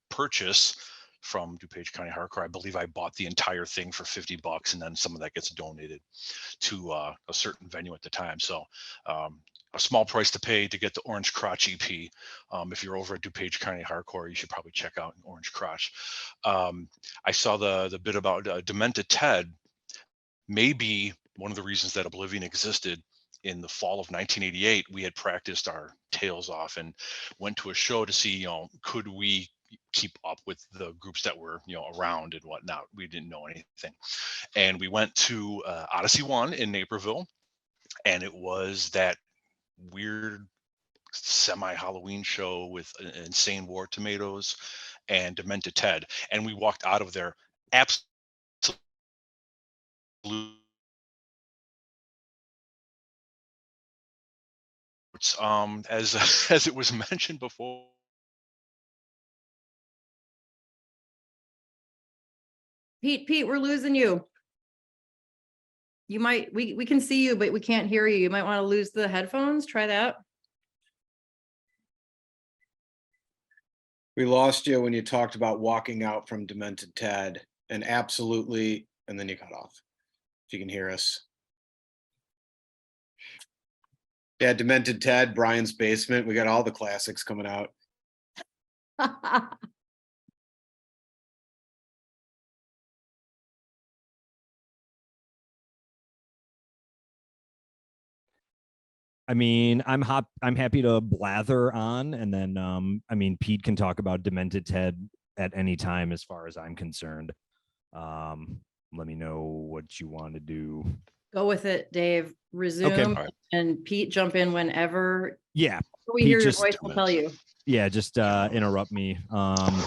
purchase from DuPage County Hardcore. I believe I bought the entire thing for $50, and then some of that gets donated to a certain venue at the time. So a small price to pay to get the Orange Crotch EP. If you're over at DuPage County Hardcore, you should probably check out Orange Crotch. I saw the bit about Demented Ted. Maybe one of the reasons that Oblivion existed. In the fall of 1988, we had practiced our tails off and went to a show to see, you know, could we keep up with the groups that were, you know, around and whatnot. We didn't know anything. And we went to Odyssey One in Naperville, and it was that weird semi-Halloween show with Insane War Tomatoes and Demented Ted. And we walked out of there absolutely as it was mentioned before. Pete, we're losing you. You might, we can see you, but we can't hear you. You might want to lose the headphones. Try that. We lost you when you talked about walking out from Demented Ted, and absolutely, and then you cut off. If you can hear us. Yeah, Demented Ted, Brian's Basement. We got all the classics coming out. I mean, I'm happy to blather on, and then I mean, Pete can talk about Demented Ted at any time as far as I'm concerned. Let me know what you want to do. Go with it, Dave. Resume, Okay. Right. and Pete, jump in whenever Yeah. we Pete, hear your just voice. We'll tell you. Yeah, just interrupt me. Oh,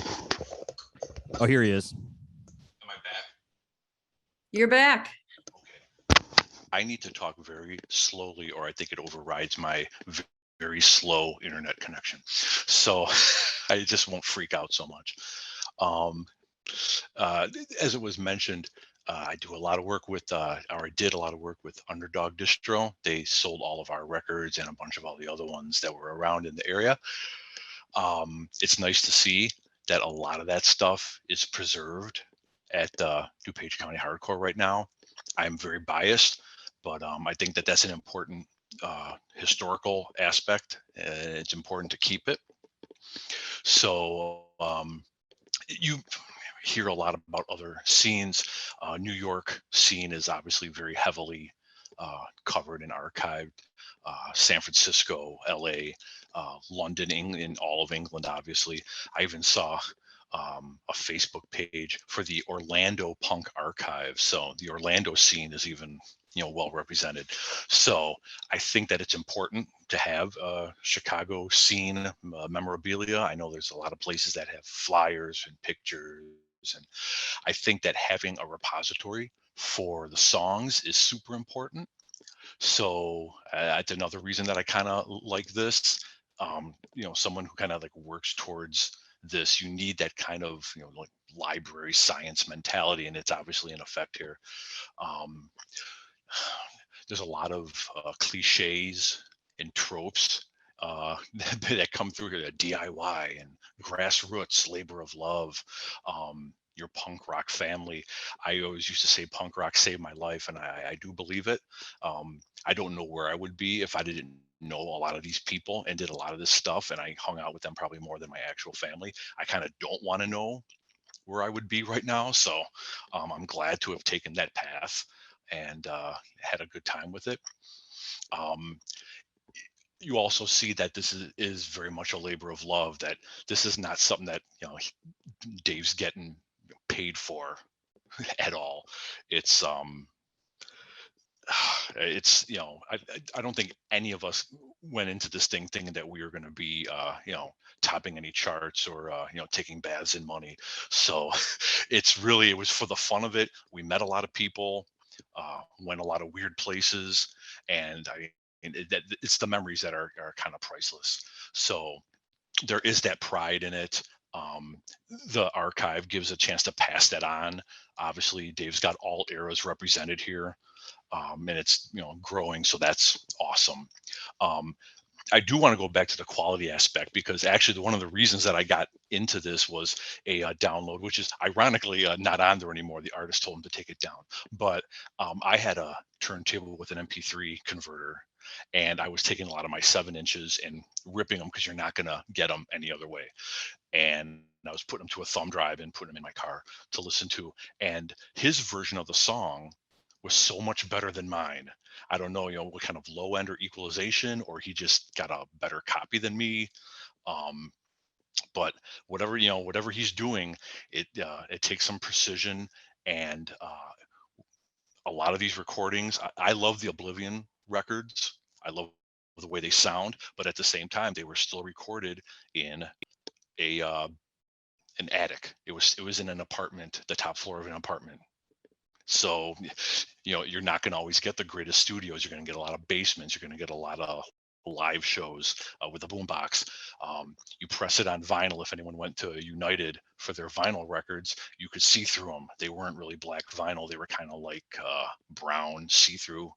here he is. Am I back? You're back. Okay. I need to talk very slowly, or I think it overrides my very slow internet connection. So I just won't freak out so much. As it was mentioned, I do a lot of work with, or I did a lot of work with Underdog Distro. They sold all of our records and a bunch of all the other ones that were around in the area. It's nice to see that a lot of that stuff is preserved at DuPage County Hardcore right now. I'm very biased, but I think that that's an important historical aspect. It's important to keep it. So you hear a lot about other scenes. New York scene is obviously very heavily covered and archived. San Francisco, LA, London, England, all of England, obviously. I even saw a Facebook page for the Orlando Punk Archive. So the Orlando scene is even, you know, well represented. So I think that it's important to have Chicago scene memorabilia. I know there's a lot of places that have flyers and pictures, and I think that having a repository for the songs is super important. So that's another reason that I kind of like this. You know, someone who kind of like works towards this, you need that kind of, you know, like library science mentality, and it's obviously in effect here. There's a lot of cliches and tropes that come through here, DIY and grassroots labor of love. your punk rock family. I always used to say punk rock saved my life, and I do believe it. I don't know where I would be if I didn't know a lot of these people and did a lot of this stuff, and I hung out with them probably more than my actual family. I kind of don't want to know where I would be right now. So I'm glad to have taken that path and had a good time with it. Um, you also see that this is very much a labor of love, that this is not something that, Dave's getting paid for at all. It's I don't think any of us went into this thing thinking that we were going to be topping any charts or taking baths in money. So it was for the fun of it. We met a lot of people, went a lot of weird places, and it's the memories that are kind of priceless. So there is that pride in it. The archive gives a chance to pass that on. Obviously, Dave's got all eras represented here, and it's growing, so that's awesome. I do want to go back to the quality aspect, because actually one of the reasons that I got into this was a download, which is ironically not on there anymore. The artist told him to take it down, but I had a turntable with an MP3 converter, and I was taking a lot of my 7 inches and ripping them, because you're not going to get them any other way. And I was putting them to a thumb drive and putting them in my car to listen to. And his version of the song was so much better than mine. I don't know, what kind of low end or equalization, or he just got a better copy than me. But whatever he's doing, it takes some precision, and a lot of these recordings. I love the Oblivion records. I love the way they sound, but at the same time, they were still recorded in a an attic. It was in an apartment, the top floor of an apartment. So, you're not going to always get the greatest studios. You're going to get a lot of basements. You're going to get a lot of live shows with a boombox. You press it on vinyl. If anyone went to United for their vinyl records, you could see through them. They weren't really black vinyl. They were kind of like brown see-through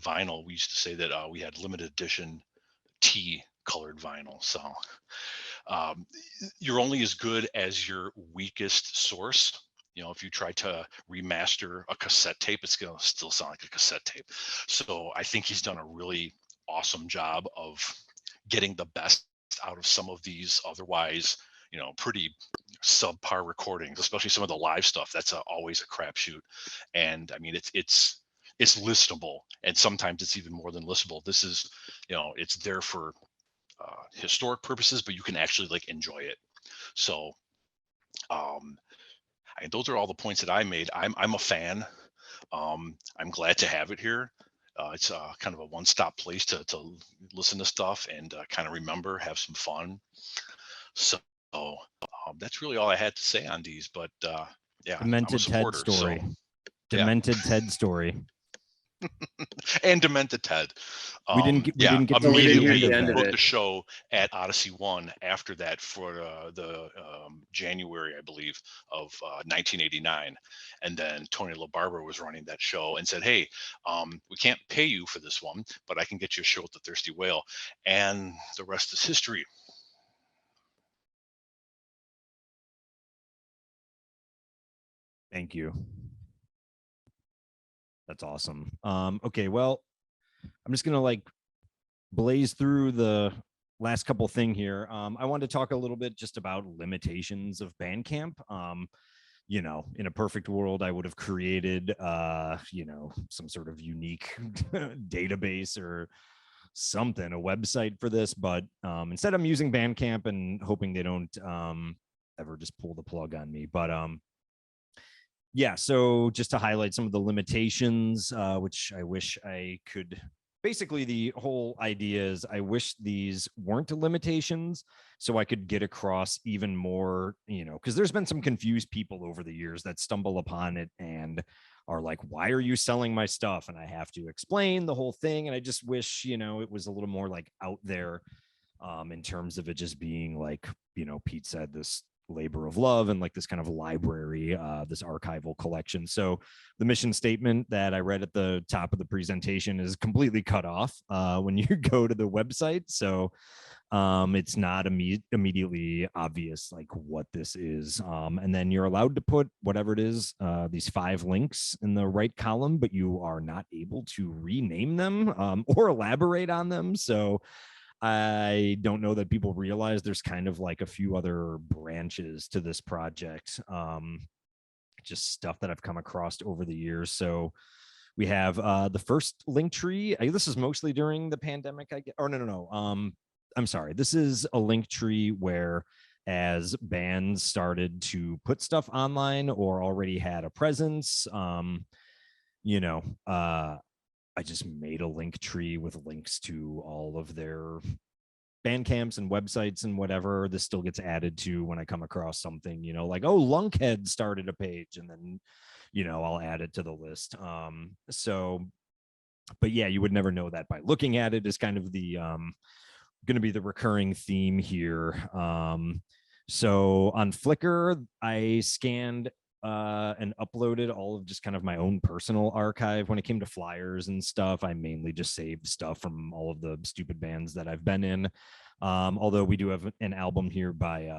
vinyl. We used to say that we had limited edition tea colored vinyl. So you're only as good as your weakest source. If you try to remaster a cassette tape, it's going to still sound like a cassette tape. So I think he's done a really awesome job of getting the best out of some of these otherwise, pretty subpar recordings, especially some of the live stuff. That's always a crapshoot. And I mean, it's listenable, and sometimes it's even more than listenable. This is, it's there for historic purposes, but you can actually like enjoy it. So and those are all the points that I made. I'm a fan. I'm glad to have it here. It's kind of a one-stop place to listen to stuff and kind of remember, have some fun. So that's really all I had to say on these. But yeah, Demented Ted story. Demented Ted story. And Demented Ted. We didn't get immediately the end of booked it. a show at Odyssey One after that for the January, I believe, of 1989. And then Tony LaBarbera was running that show and said, "Hey, we can't pay you for this one, but I can get you a show at the Thirsty Whale." And the rest is history. Thank you. That's awesome. Okay, well, I'm just gonna blaze through the last couple thing here. I wanted to talk a little bit just about limitations of Bandcamp. In a perfect world, I would have created some sort of unique database or something, a website for this, but instead I'm using Bandcamp and hoping they don't ever just pull the plug on me. But yeah, so just to highlight some of the limitations, which I wish I could. Basically, the whole idea is I wish these weren't limitations, so I could get across even more, because there's been some confused people over the years that stumble upon it and are like, why are you selling my stuff? And I have to explain the whole thing. And I just wish, it was a little more out there in terms of it just being Pete said, this labor of love and this kind of library, this archival collection. So the mission statement that I read at the top of the presentation is completely cut off when you go to the website. So It's not immediately obvious like what this is. And then you're allowed to put whatever it is, these 5 links in the right column, but you are not able to rename them or elaborate on them. So I don't know that people realize there's kind of like a few other branches to this project. Just stuff that I've come across over the years. So we have the first link tree. This is mostly during the pandemic, I guess. Or no. I'm sorry. This is a link tree where as bands started to put stuff online or already had a presence, you know, I just made a link tree with links to all of their Bandcamps and websites and whatever. This still gets added to when I come across something, you know, like, oh, Lunkhead started a page, and then, you know, I'll add it to the list. But yeah, you would never know that by looking at it. Is kind of the going to be the recurring theme here. So on Flickr, I scanned and uploaded all of just kind of my own personal archive. When it came to flyers and stuff, I mainly just saved stuff from all of the stupid bands that I've been in. Although we do have an album here by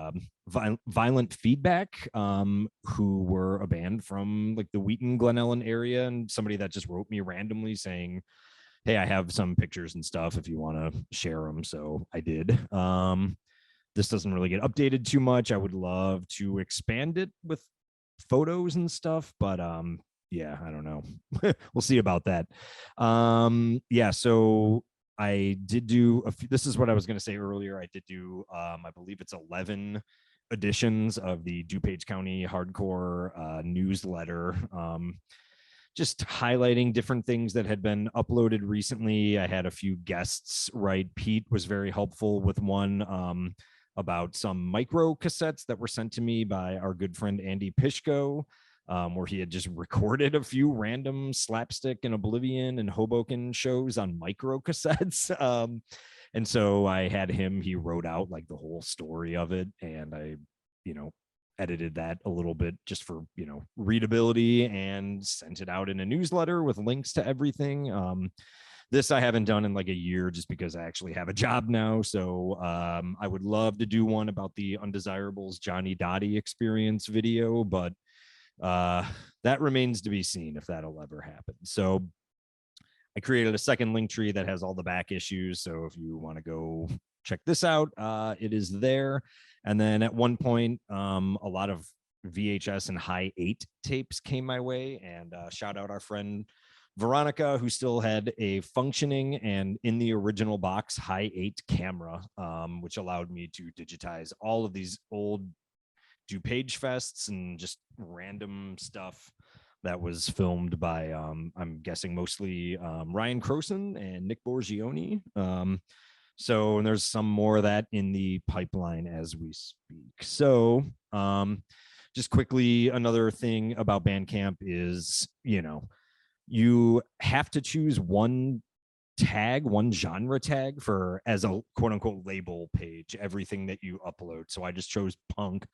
Violent Feedback, who were a band from like the Wheaton, Glen Ellen area, and somebody that just wrote me randomly saying, hey, I have some pictures and stuff if you want to share them. So I did. This doesn't really get updated too much. I would love to expand it with photos and stuff, but yeah, I don't know. We'll see about that. Yeah, so I did do this is what I was going to say earlier. I did do I believe it's 11 editions of the DuPage County Hardcore newsletter, just highlighting different things that had been uploaded recently. I had a few guests write. Pete was very helpful with one about some micro cassettes that were sent to me by our good friend Andy Pishko, where he had just recorded a few random Slapstick and Oblivion and Hoboken shows on micro cassettes. And so I had him, he wrote out like the whole story of it. And I, you know, edited that a little bit just for, you know, readability, and sent it out in a newsletter with links to everything. This I haven't done in like a year just because I actually have a job now. So I would love to do one about the Undesirables Johnny Dottie experience video, but that remains to be seen if that'll ever happen. So I created a second link tree that has all the back issues. So if you want to go check this out, it is there. And then at one point, a lot of VHS and high 8 tapes came my way, and shout out our friend Veronica, who still had a functioning and in the original box high 8 camera, which allowed me to digitize all of these old DuPage fests and just random stuff that was filmed by, I'm guessing mostly Ryan Croson and Nick Borgione. So, and there's some more of that in the pipeline as we speak. So, just quickly, another thing about Bandcamp is, you know, you have to choose one tag, one genre tag for as a quote unquote label page, everything that you upload. So I just chose punk.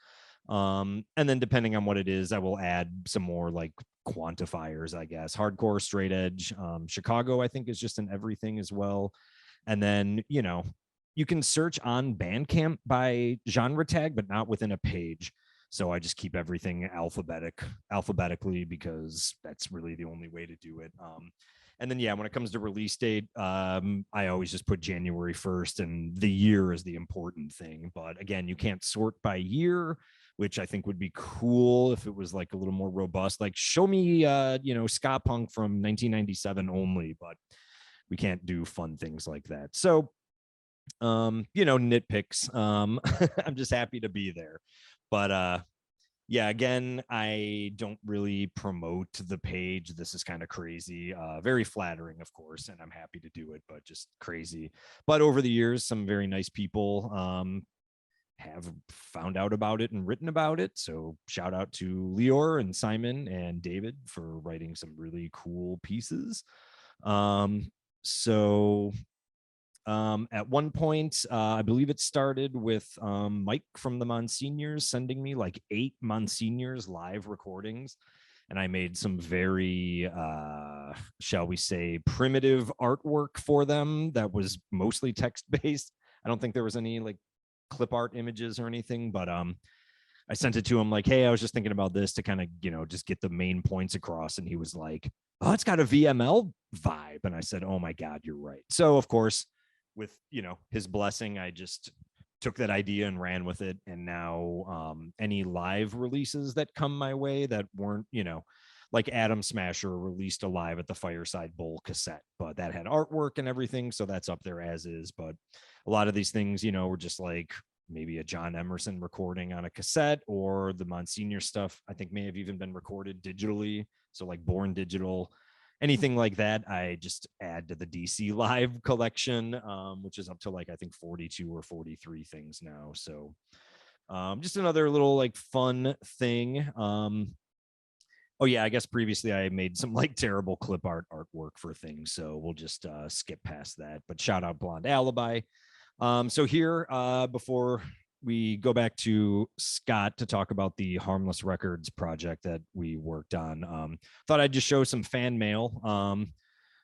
And then depending on what it is, I will add some more like quantifiers, I guess. Hardcore, straight edge, Chicago, I think is just an everything as well. And then, you know, you can search on Bandcamp by genre tag, but not within a page. So I just keep everything alphabetically because that's really the only way to do it. And then, yeah, when it comes to release date, I always just put January 1st, and the year is the important thing. But again, you can't sort by year, which I think would be cool if it was like a little more robust. Like show me, you know, ska punk from 1997 only, but we can't do fun things like that. So, you know, nitpicks. I'm just happy to be there. But yeah, again, I don't really promote the page. This is kind of crazy. Very flattering, of course, and I'm happy to do it, but just crazy. But over the years, some very nice people have found out about it and written about it. So shout out to Lior and Simon and David for writing some really cool pieces. At one point, I believe it started with Mike from the Monsignors sending me like 8 Monsignors live recordings. And I made some very, shall we say, primitive artwork for them that was mostly text-based. I don't think there was any like clip art images or anything, but I sent it to him like, hey, I was just thinking about this to kind of, just get the main points across. And he was like, oh, it's got a VML vibe. And I said, oh my God, you're right. So of course, with, his blessing, I just took that idea and ran with it. And now any live releases that come my way that weren't, like Adam Smasher released a Live at the Fireside Bowl cassette, but that had artwork and everything. So that's up there as is. But a lot of these things, were just like maybe a John Emerson recording on a cassette, or the Monsignor stuff, I think may have even been recorded digitally. So like Born Digital, anything like that, I just add to the DC Live collection, which is up to like, I think 42 or 43 things now. So just another little like fun thing. Oh yeah, I guess previously I made some like terrible clip art artwork for things. So we'll just skip past that, but shout out Blonde Alibi. So here, before we go back to Scott to talk about the Harmless Records project that we worked on, thought I'd just show some fan mail.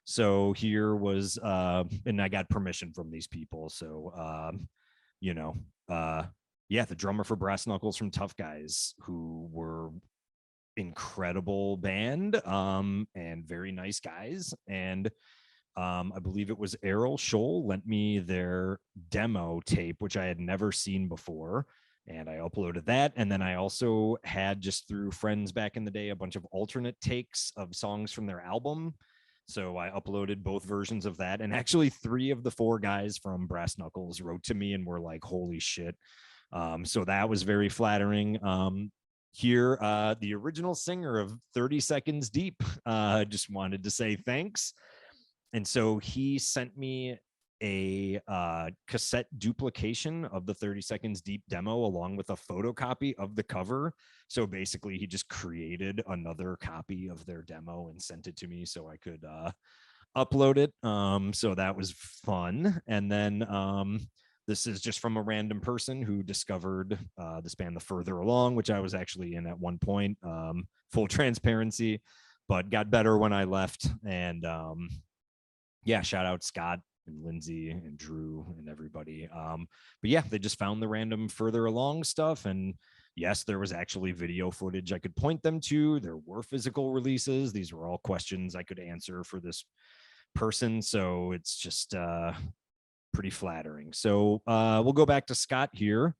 So here was, and I got permission from these people. So, yeah, the drummer for Brass Knuckles from Tough Guys, who were incredible band, and very nice guys. And I believe it was Errol Scholl lent me their demo tape, which I had never seen before. And I uploaded that. And then I also had, just through friends back in the day, a bunch of alternate takes of songs from their album. So I uploaded both versions of that. And actually 3 of the 4 guys from Brass Knuckles wrote to me and were like, holy shit. So that was very flattering. Here, the original singer of 30 Seconds Deep just wanted to say thanks. And so he sent me a cassette duplication of the 30 Seconds Deep demo, along with a photocopy of the cover. So basically he just created another copy of their demo and sent it to me so I could upload it. So that was fun. And then this is just from a random person who discovered this band The Further Along, which I was actually in at one point, full transparency, but got better when I left. And yeah, shout out Scott and Lindsay and Drew and everybody. But yeah, they just found the random Further Along stuff. And yes, there was actually video footage I could point them to. There were physical releases. These were all questions I could answer for this person. So it's just pretty flattering. So we'll go back to Scott here.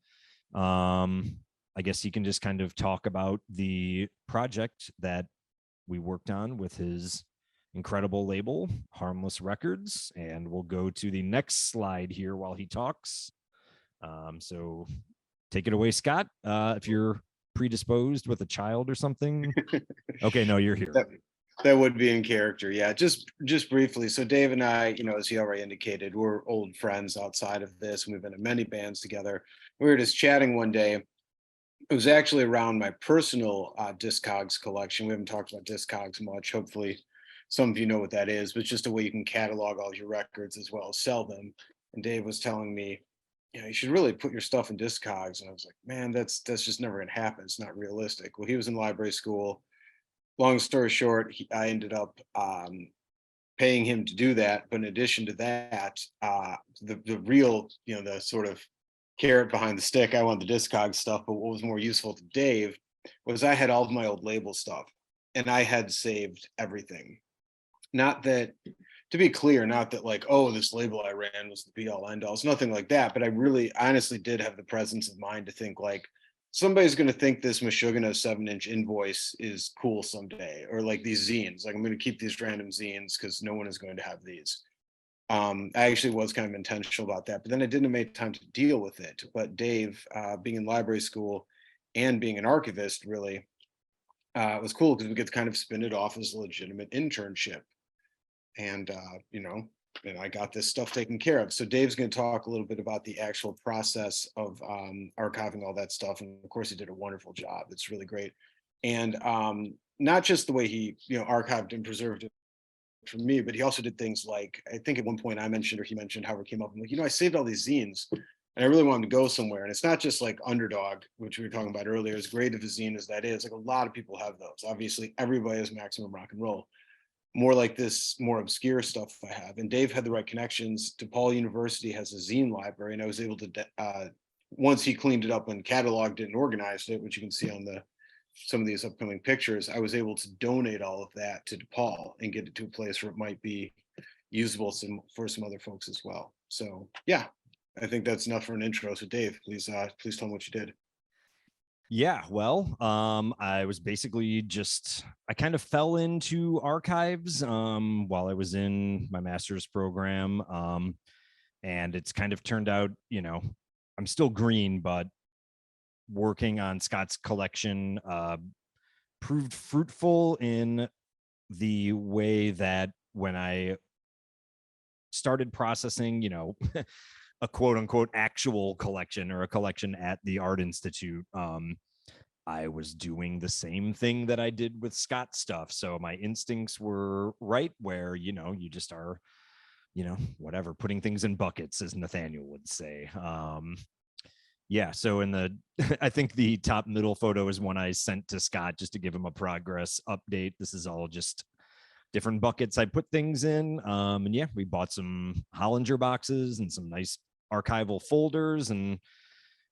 I guess he can just kind of talk about the project that we worked on with his incredible label, Harmless Records. And we'll go to the next slide here while he talks. So take it away, Scott. If you're predisposed with a child or something. Okay, no, you're here. That would be in character. Yeah, just briefly. So Dave and I, as he already indicated, we're old friends outside of this. And we've been in many bands together. We were just chatting one day. It was actually around my personal Discogs collection. We haven't talked about Discogs much. Hopefully some of you know what that is, but it's just a way you can catalog all your records as well as sell them. And Dave was telling me, you should really put your stuff in Discogs. And I was like, man, that's just never gonna happen. It's not realistic. Well, he was in library school. Long story short, I ended up paying him to do that. But in addition to that, the real, the sort of carrot behind the stick, I wanted the Discogs stuff, but what was more useful to Dave was I had all of my old label stuff and I had saved everything. Not that, to be clear, not that like, oh, this label I ran was the be all end all. It's nothing like that. But I really honestly did have the presence of mind to think like, somebody's going to think this Meshuggah 7-inch invoice is cool someday, or like these zines. Like I'm going to keep these random zines because no one is going to have these. I actually was kind of intentional about that, but then I didn't make time to deal with it. But Dave, being in library school and being an archivist, really was cool because we could kind of spin it off as a legitimate internship. And, and I got this stuff taken care of. So Dave's going to talk a little bit about the actual process of archiving all that stuff. And of course, he did a wonderful job. It's really great. And not just the way he, archived and preserved it for me, but he also did things like, I think at one point I mentioned, or he mentioned how it came up. I'm like, I saved all these zines and I really wanted to go somewhere. And it's not just like Underdog, which we were talking about earlier, as great of a zine as that is. Like a lot of people have those. Obviously, everybody has Maximum Rock and Roll. more like this more obscure stuff I have. And Dave had the right connections. DePaul University has a zine library, and I was able to, once he cleaned it up and cataloged it and organized it, which you can see on some of these upcoming pictures, I was able to donate all of that to DePaul and get it to a place where it might be usable for some other folks as well. So yeah, I think that's enough for an intro. So Dave, please tell them what you did. Yeah, well, I was basically I kind of fell into archives while I was in my master's program. And it's kind of turned out, I'm still green, but working on Scott's collection proved fruitful in the way that when I started processing, a quote unquote actual collection or a collection at the Art Institute, I was doing the same thing that I did with Scott stuff. So my instincts were right where, you just are, whatever, putting things in buckets, as Nathaniel would say. Yeah, so I think the top middle photo is one I sent to Scott just to give him a progress update. This is all just different buckets I put things in. And yeah, we bought some Hollinger boxes and some nice archival folders and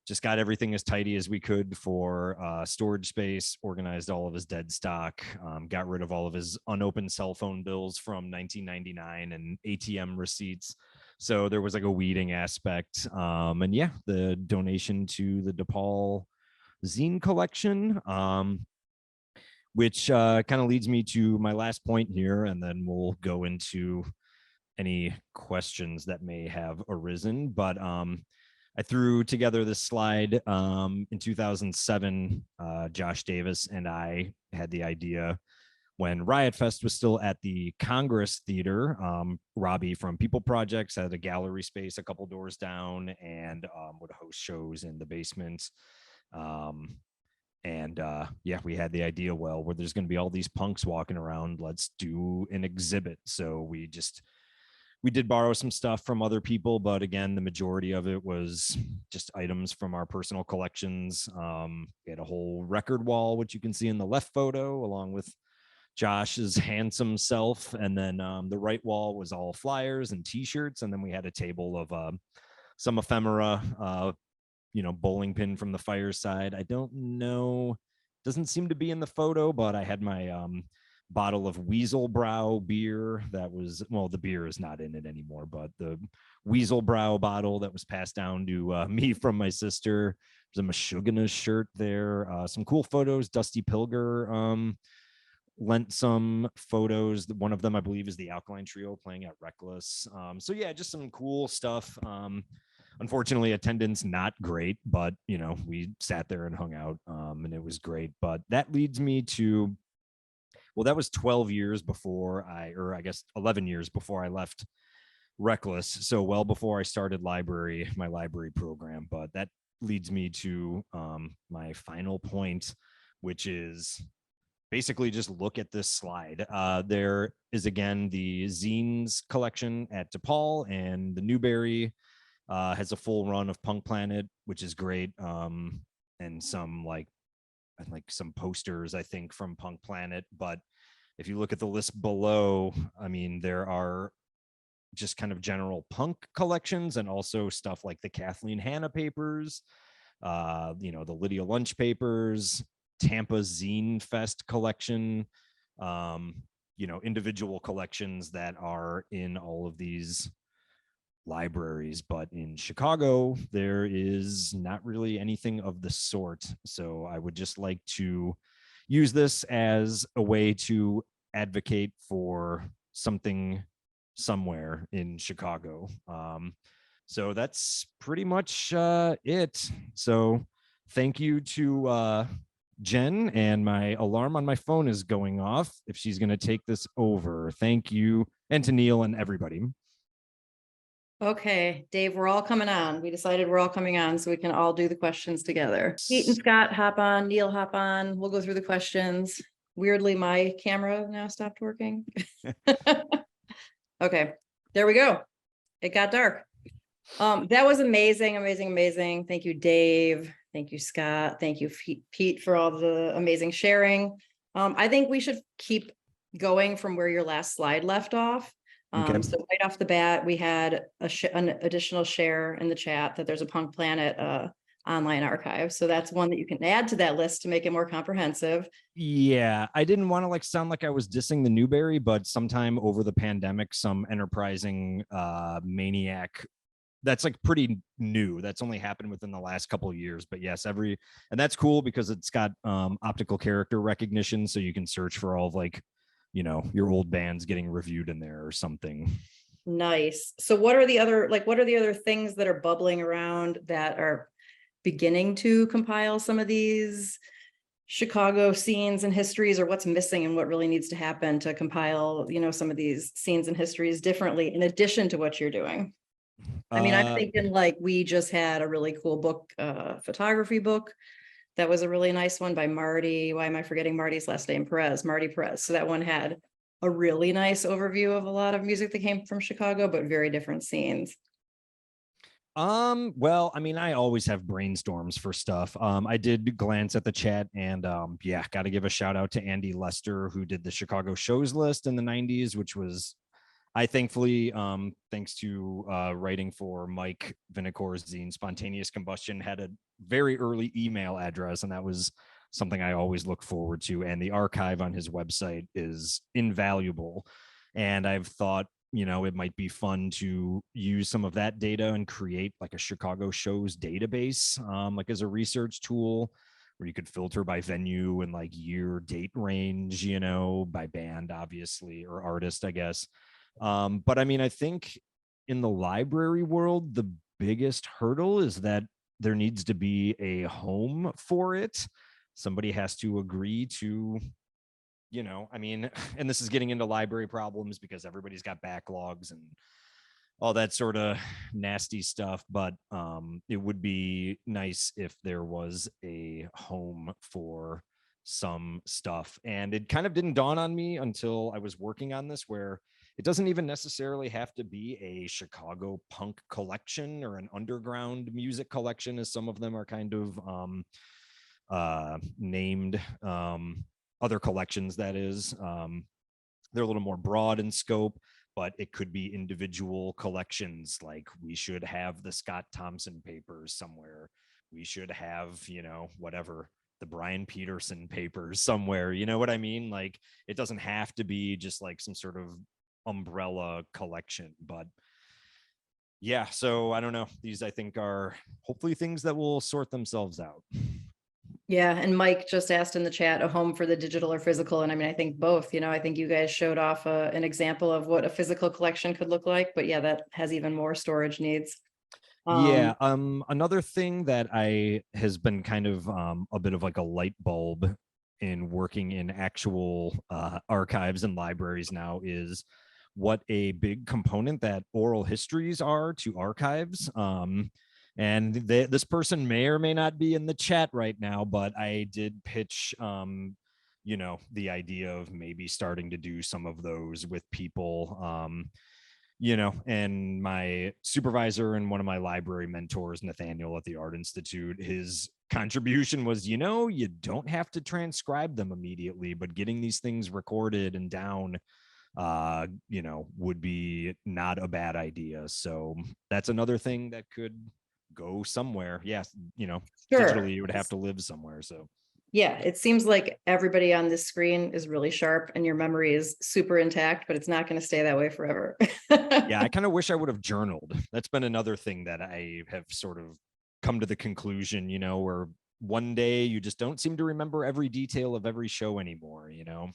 just got everything as tidy as we could for storage space, organized all of his dead stock, got rid of all of his unopened cell phone bills from 1999 and ATM receipts. So there was like a weeding aspect. And yeah, the donation to the DePaul zine collection, which kind of leads me to my last point here, and then we'll go into any questions that may have arisen. But I threw together this slide in 2007. Josh Davis and I had the idea when Riot Fest was still at the Congress Theater. Robbie from People Projects had a gallery space a couple doors down and would host shows in the basement. Yeah, we had the idea, well, where there's going to be all these punks walking around, let's do an exhibit. So we did borrow some stuff from other people, but again, the majority of it was just items from our personal collections. We had a whole record wall, which you can see in the left photo, along with Josh's handsome self. And then the right wall was all flyers and t-shirts. And then we had a table of some ephemera, bowling pin from the fireside. I don't know, doesn't seem to be in the photo, but I had my bottle of Weasel Brow beer that was, well, the beer is not in it anymore, but the Weasel Brow bottle that was passed down to me from my sister. There's a Meshuggah shirt there, some cool photos. Dusty Pilger lent some photos. One of them, I believe, is the Alkaline Trio playing at Reckless. So yeah, just some cool stuff. Unfortunately, attendance not great, but we sat there and hung out, and it was great. But that leads me to, well, that was 12 years before I guess 11 years before I left Reckless. So well before I started my library program. But that leads me to my final point, which is basically just look at this slide. There is, again, the zines collection at DePaul, and the Newberry has a full run of Punk Planet, which is great. And some some posters, I think, from Punk Planet. But if you look at the list below, I mean, there are just kind of general punk collections and also stuff like the Kathleen Hanna papers, the Lydia Lunch papers, Tampa Zine Fest collection, individual collections that are in all of these libraries. But in Chicago, there is not really anything of the sort. So I would just like to use this as a way to advocate for something somewhere in Chicago. So that's pretty much it. So thank you to Jen, and my alarm on my phone is going off if she's going to take this over. Thank you. And to Neil and everybody. Okay, Dave, we're all coming on. We decided we're all coming on so we can all do the questions together. Pete and Scott hop on, Neil hop on. We'll go through the questions. Weirdly, my camera now stopped working. Okay, there we go. It got dark. That was amazing, amazing, amazing. Thank you, Dave. Thank you, Scott. Thank you, Pete, for all the amazing sharing. I think we should keep going from where your last slide left off. Okay. So right off the bat, we had an additional share in the chat that there's a Punk Planet online archive. So that's one that you can add to that list to make it more comprehensive. Yeah, I didn't want to like sound like I was dissing the Newberry, but sometime over the pandemic, some enterprising maniac that's like pretty new. That's only happened within the last couple of years. But yes, and that's cool because it's got optical character recognition, so you can search for all of like, you know, your old bands getting reviewed in there or something. Nice. So what are the other things that are bubbling around that are beginning to compile some of these Chicago scenes and histories, or what's missing and what really needs to happen to compile, you know, some of these scenes and histories differently in addition to what you're doing? I mean, I'm thinking like we just had a really cool book, photography book. That was a really nice one by Marty. Why am I forgetting Marty's last name? Marty Perez. So that one had a really nice overview of a lot of music that came from Chicago, but very different scenes. Well, I mean, I always have brainstorms for stuff. I did glance at the chat and yeah, got to give a shout out to Andy Lester, who did the Chicago shows list in the 90s, which was I thankfully, thanks to writing for Mike Vinacor's zine, Spontaneous Combustion had a very early email address, and that was something I always look forward to. And the archive on his website is invaluable. And I've thought, you know, it might be fun to use some of that data and create like a Chicago shows database, like as a research tool where you could filter by venue and like year, date range, you know, by band, obviously, or artist, I guess. But I mean, I think in the library world, the biggest hurdle is that there needs to be a home for it. Somebody has to agree to, you know, I mean, and this is getting into library problems because everybody's got backlogs and all that sort of nasty stuff. But it would be nice if there was a home for some stuff. And it kind of didn't dawn on me until I was working on this, where it doesn't even necessarily have to be a Chicago punk collection or an underground music collection, as some of them are kind of named, other collections, that is. They're a little more broad in scope, but it could be individual collections. Like we should have the Scott Thompson papers somewhere. We should have, you know, whatever, the Brian Peterson papers somewhere. You know what I mean? Like it doesn't have to be just like some sort of umbrella collection. But yeah, so I don't know. These I think are hopefully things that will sort themselves out. Yeah, and Mike just asked in the chat, a home for the digital or physical, and I mean, I think both. You know, I think you guys showed off an example of what a physical collection could look like, but yeah, that has even more storage needs. Yeah. Another thing that has been kind of a bit of like a light bulb in working in actual archives and libraries now is what a big component that oral histories are to archives. And this person may or may not be in the chat right now, but I did pitch, you know, the idea of maybe starting to do some of those with people, you know, and my supervisor and one of my library mentors, Nathaniel at the Art Institute, his contribution was, you know, you don't have to transcribe them immediately, but getting these things recorded and down, you know, would be not a bad idea. So that's another thing that could go somewhere. Yes, you know, Sure. digitally you would have to live somewhere. So Yeah, it seems like everybody on this screen is really sharp and your memory is super intact, but it's not going to stay that way forever. yeah, I kind of wish I would have journaled. That's been another thing that I have sort of come to the conclusion, you know, where one day you just don't seem to remember every detail of every show anymore, you know.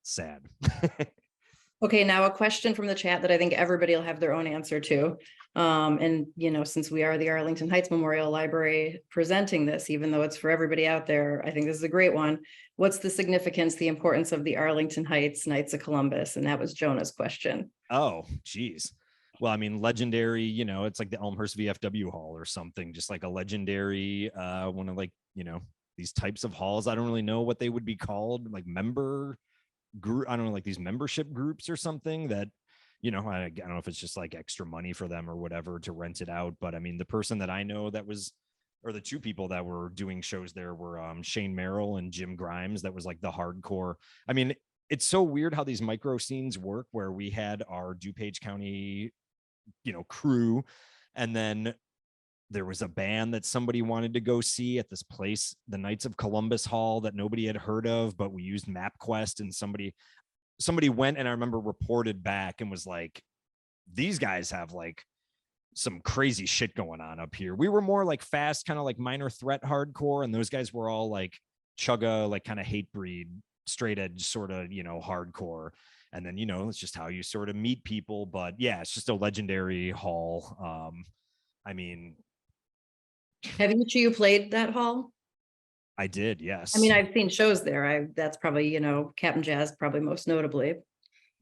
Sad. Okay, now a question from the chat that I think everybody will have their own answer to. And, you know, since we are the Arlington Heights Memorial Library presenting this, even though it's for everybody out there, I think this is a great one. What's the significance, the importance of the Arlington Heights Knights of Columbus? And that was Jonah's question. Oh, geez. Well, I mean, legendary, you know, it's like the Elmhurst VFW Hall or something, just like a legendary, one of like, you know, these types of halls. I don't really know what they would be called, like member group. I don't know, like these membership groups or something that, you know, I don't know if it's just like extra money for them or whatever to rent it out. But I mean, the person that I know that was, or the two people that were doing shows there were Shane Merrill and Jim Grimes. That was like the hardcore. I mean, it's so weird how these micro scenes work, where we had our DuPage County, crew, and then there was a band that somebody wanted to go see at this place, the Knights of Columbus Hall, that nobody had heard of, but we used MapQuest, and somebody went, and I remember reported back and was like, these guys have like some crazy shit going on up here. We were more like fast, kind of like Minor Threat hardcore, and those guys were all like chugga, like kind of hate breed, straight edge sort of, hardcore. And then, it's just how you sort of meet people. But yeah, it's just a legendary hall. I mean, Have you played that hall? I did, yes. I mean, I've seen shows there. That's probably, Captain Jazz, probably most notably.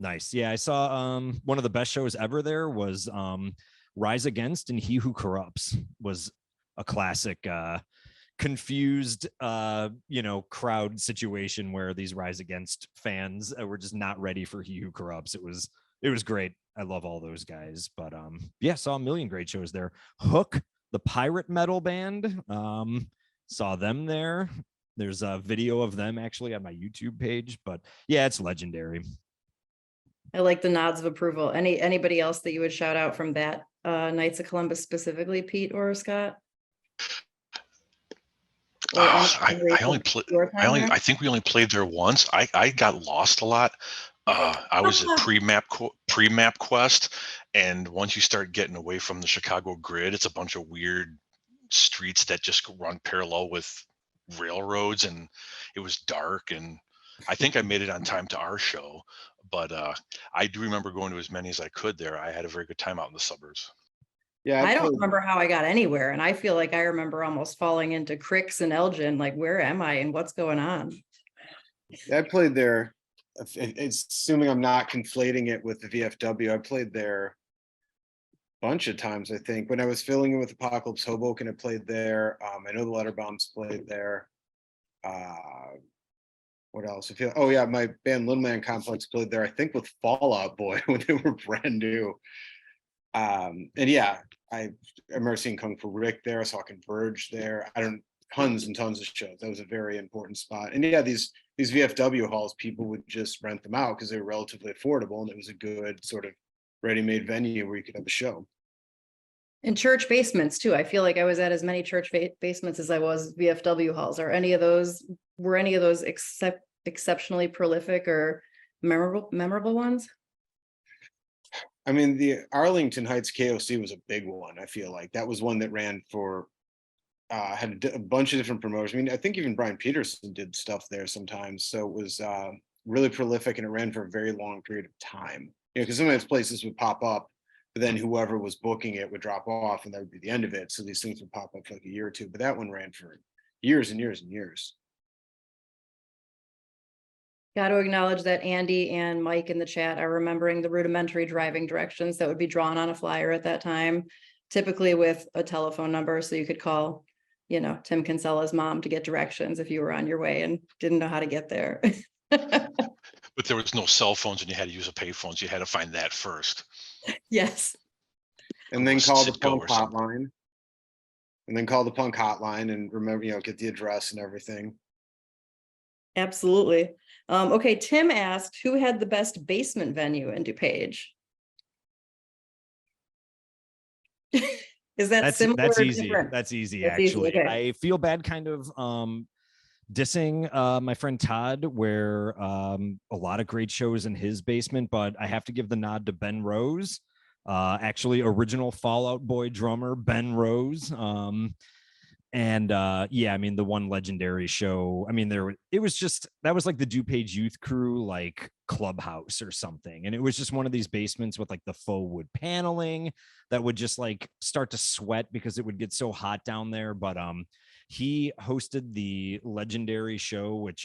Nice. Yeah, I saw one of the best shows ever there was Rise Against and He Who Corrupts. Was a classic confused crowd situation where these Rise Against fans were just not ready for He Who Corrupts. It was great. I love all those guys. But yeah, saw a million great shows there. Hook, the pirate metal band, saw them there. There's a video of them actually on my YouTube page. But yeah, it's legendary. I like the nods of approval. Anybody else that you would shout out from that Knights of Columbus specifically, Pete or Scott? I think we only played there once. I got lost a lot. I was at pre-map quest, and once you start getting away from the Chicago grid, it's a bunch of weird streets that just run parallel with railroads, and it was dark, and I think I made it on time to our show, but I do remember going to as many as I could there. I had a very good time out in the suburbs. Yeah, I don't remember how I got anywhere, and I feel like I remember almost falling into Cricks and Elgin, like, where am I and what's going on? I played there. It's assuming I'm not conflating it with the VFW. I played there a bunch of times. I think when I was filling in with Apocalypse Hoboken, I played there. I know the Letterbombs played there. What else? My band Little Man Complex played there, I think, with Fall Out Boy when they were brand new. And yeah, I remember seeing Kung Fu Rick there. I saw Converge there. Tons and tons of shows. That was a very important spot. And yeah, these VFW halls, people would just rent them out because they were relatively affordable, and it was a good sort of ready-made venue where you could have a show. And church basements too. I feel like I was at as many church basements as I was VFW halls. Were any of those exceptionally prolific or memorable ones? I mean, the Arlington Heights KOC was a big one. I feel like that was one that ran for had a bunch of different promotions. I mean, I think even Brian Peterson did stuff there sometimes. So it was really prolific, and it ran for a very long period of time. Because sometimes places would pop up, but then whoever was booking it would drop off, and that would be the end of it. So these things would pop up for like a year or two. But that one ran for years and years and years. Got to acknowledge that Andy and Mike in the chat are remembering the rudimentary driving directions that would be drawn on a flyer at that time, typically with a telephone number, so you could call Tim Kinsella's mom to get directions if you were on your way and didn't know how to get there. But there was no cell phones, and you had to use a payphone, so you had to find that first. Yes. And then call the punk hotline. And remember, get the address and everything. Absolutely. Okay, Tim asked, who had the best basement venue in DuPage? Is that similar? That's easy. Different? That's easy, That's actually. easy, okay. I feel bad kind of dissing my friend Todd, where a lot of great shows in his basement, but I have to give the nod to Ben Rose, actually original Fall Out Boy drummer, Ben Rose. And yeah, I mean, the one legendary show, I mean, that was like the DuPage Youth Crew, like clubhouse or something. And it was just one of these basements with like the faux wood paneling that would just like start to sweat because it would get so hot down there. But he hosted the legendary show, which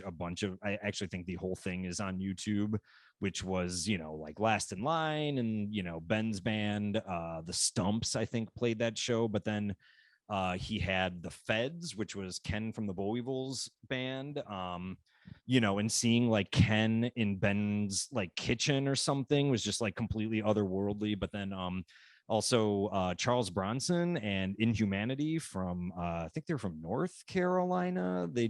I actually think the whole thing is on YouTube, which was, like Last in Line and, Ben's band, the Stumps, I think, played that show. But then he had the Feds, which was Ken from the Boweevils band, and seeing like Ken in Ben's like kitchen or something was just like completely otherworldly. But then also Charles Bronson and Inhumanity from I think they're from North Carolina. They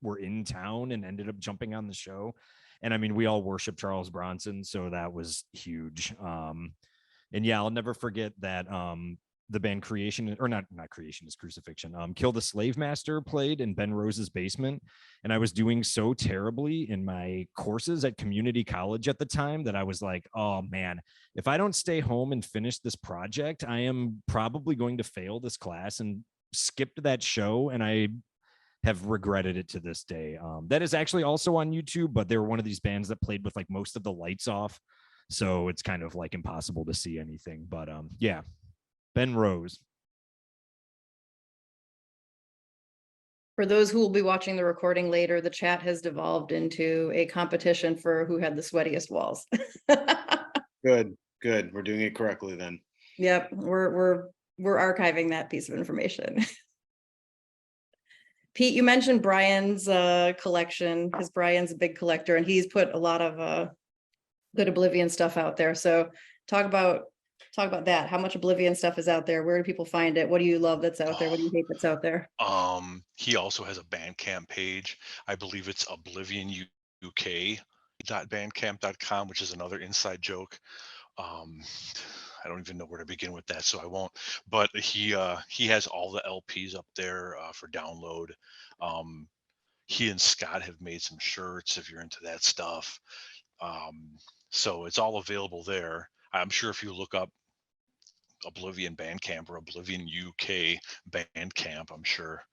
were in town and ended up jumping on the show. And I mean, we all worship Charles Bronson, so that was huge. And yeah, I'll never forget that the band Creation, or not Creation, is Crucifixion. Kill the Slave Master played in Ben Rose's basement. And I was doing so terribly in my courses at community college at the time that I was like, oh man, if I don't stay home and finish this project, I am probably going to fail this class, and skipped that show. And I have regretted it to this day. That is actually also on YouTube, but they were one of these bands that played with like most of the lights off. So it's kind of like impossible to see anything. But yeah, Ben Rose. For those who will be watching the recording later, the chat has devolved into a competition for who had the sweatiest walls. Good. We're doing it correctly then. Yep, we're archiving that piece of information. Pete, you mentioned Brian's collection, because Brian's a big collector and he's put a lot of good Oblivion stuff out there. So talk about that. How much Oblivion stuff is out there? Where do people find it? What do you love that's out there? What do you hate that's out there? He also has a Bandcamp page. I believe it's oblivionuk.bandcamp.com, which is another inside joke. I don't even know where to begin with that, so I won't. But he has all the LPs up there for download. He and Scott have made some shirts if you're into that stuff. So it's all available there. I'm sure if you look up Oblivion Bandcamp or Oblivion UK Bandcamp, I'm sure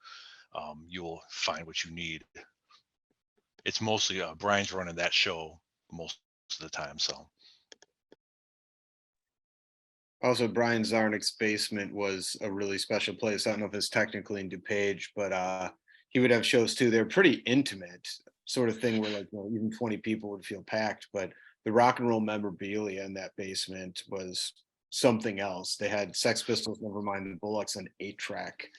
you will find what you need. It's mostly Brian's running that show most of the time, so. Also, Brian Zarnick's basement was a really special place. I don't know if it's technically in DuPage, but he would have shows too. They're pretty intimate, sort of thing where like, you know, even 20 people would feel packed. But the rock and roll memorabilia in that basement was something else. They had Sex Pistols, Nevermind the Bollocks on 8-track.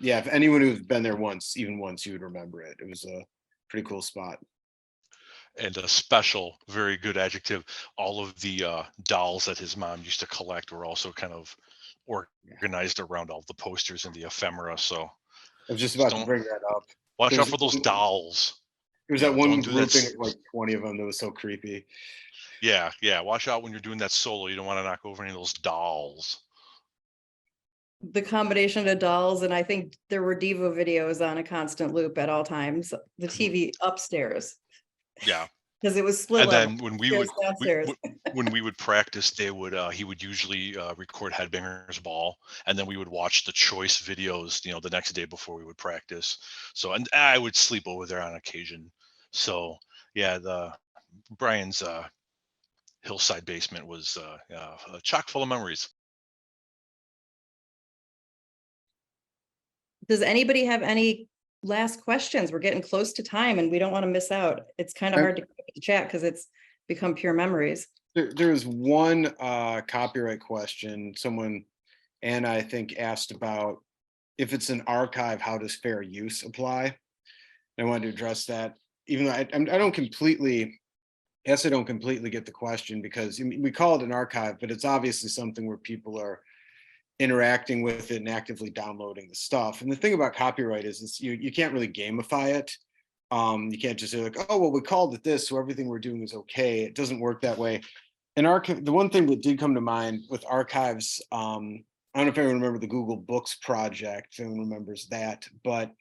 Yeah, if anyone who's been there once, even once, you would remember it. It was a pretty cool spot. And a special, very good adjective, all of the dolls that his mom used to collect were also kind of organized around all the posters and the ephemera. So I was just about to bring that up. Watch out for those dolls. There was that one grouping of like 20 of them that was so creepy. Yeah. Watch out when you're doing that solo. You don't want to knock over any of those dolls. The combination of dolls, and I think there were Devo videos on a constant loop at all times. The TV upstairs. Yeah, because it was split. And then when we would practice, they would he would usually record Headbangers Ball, and then we would watch the Choice videos, the next day before we would practice. So, and I would sleep over there on occasion. So yeah, the Brian's hillside basement was chock full of memories. Does anybody have any last questions? We're getting close to time and we don't want to miss out. It's kind of hard to keep the chat because it's become pure memories. There was one copyright question. Someone, Anna, I think, asked about if it's an archive, how does fair use apply? I wanted to address that, even though I don't completely get the question, because we call it an archive, but it's obviously something where people are interacting with it and actively downloading the stuff. And the thing about copyright is you can't really gamify it. You can't just say like, oh, well, we called it this, so everything we're doing is okay. It doesn't work that way. And the one thing that did come to mind with archives, I don't know if anyone remember the Google Books project, if anyone remembers that, but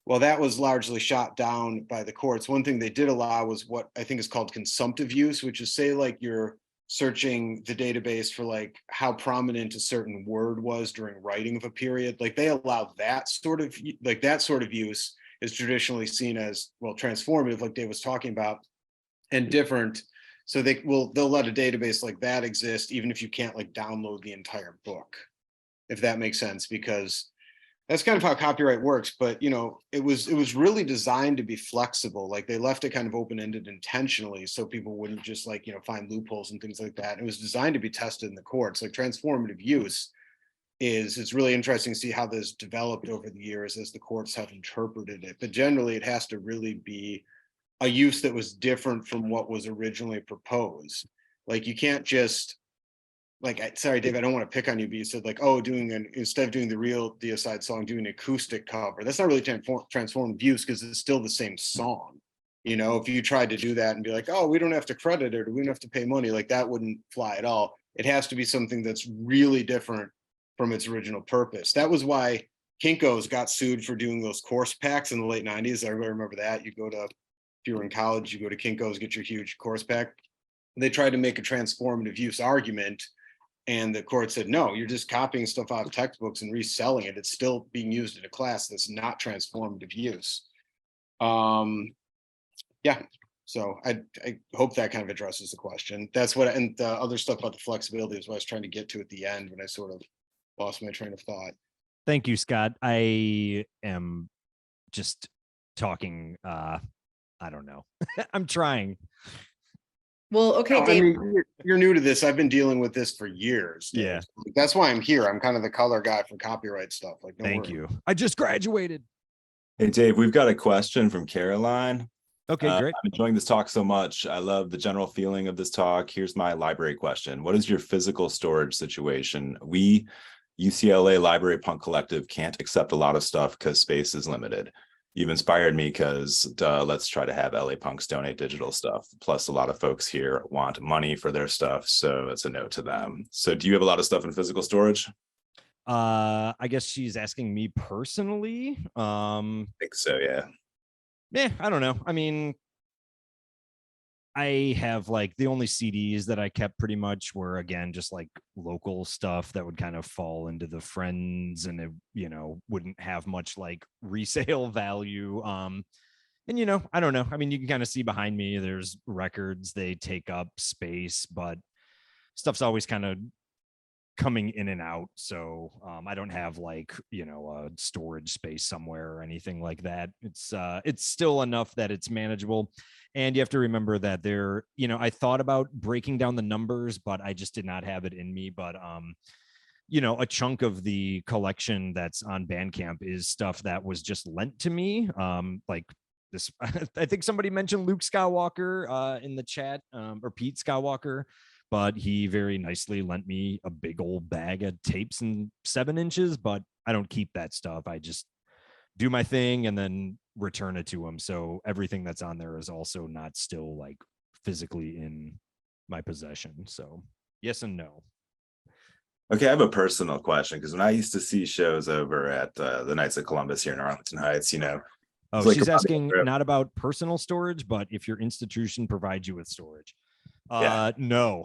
well, that was largely shot down by the courts. One thing they did allow was what I think is called consumptive use, which is say like you're searching the database for like how prominent a certain word was during writing of a period. Like they allow that sort of use is traditionally seen as, well, transformative, like Dave was talking about, and different. So they'll let a database like that exist even if you can't like download the entire book, if that makes sense, because that's kind of how copyright works. But it was really designed to be flexible. Like they left it kind of open-ended intentionally so people wouldn't just like find loopholes and things like that. It was designed to be tested in the courts. Like transformative use it's really interesting to see how this developed over the years as the courts have interpreted it. But generally it has to really be a use that was different from what was originally proposed. Like you can't just sorry, Dave, I don't want to pick on you, but you said like, oh, instead of doing the real Deicide song, doing an acoustic cover. That's not really transformative use because it's still the same song. You know, if you tried to do that and be like, oh, we don't have to credit it or we don't have to pay money, like that wouldn't fly at all. It has to be something that's really different from its original purpose. That was why Kinko's got sued for doing those course packs in the late 90s. Everybody remember that? You go to, if you were in college, you go to Kinko's, get your huge course pack. They tried to make a transformative use argument, and the court said, no, you're just copying stuff out of textbooks and reselling it. It's still being used in a class that's not transformative use. Yeah, so I hope that kind of addresses the question. That's what, and the other stuff about the flexibility is what I was trying to get to at the end when I sort of lost my train of thought. Thank you, Scott. I am just talking, I don't know. I'm trying. Well, okay, I Dave. mean, you're new to this. I've been dealing with this for years. Dave. Yeah. That's why I'm here. I'm kind of the color guy for copyright stuff. Like, don't Thank worry. you. I just graduated. Hey, Dave, we've got a question from Caroline. Okay, great. I'm enjoying this talk so much. I love the general feeling of this talk. Here's my library question. What is your physical storage situation? We, UCLA Library Punk Collective, can't accept a lot of stuff because space is limited. You've inspired me because let's try to have LA Punks donate digital stuff. Plus, a lot of folks here want money for their stuff, so it's a no to them. So do you have a lot of stuff in physical storage? I guess she's asking me personally. I think so, yeah. Yeah, I don't know. I mean, I have like the only CDs that I kept pretty much were, again, just like local stuff that would kind of fall into the friends, and it, you know, wouldn't have much like resale value. And, you know, I don't know. I mean, you can kind of see behind me, there's records, they take up space, but stuff's always kind of coming in and out. So I don't have like, you know, a storage space somewhere or anything like that. It's still enough that it's manageable. And you have to remember that there, you know, I thought about breaking down the numbers, but I just did not have it in me. But you know, a chunk of the collection that's on Bandcamp is stuff that was just lent to me. Like this, I think somebody mentioned Luke Skywalker in the chat, or Pete Skywalker. But he very nicely lent me a big old bag of tapes and 7 inches, but I don't keep that stuff. I just do my thing and then return it to him. So everything that's on there is also not still like physically in my possession. So yes and no. Okay, I have a personal question, because when I used to see shows over at the Knights of Columbus here in Arlington Heights, you know. Oh, like she's asking not about personal storage, but if your institution provides you with storage. No,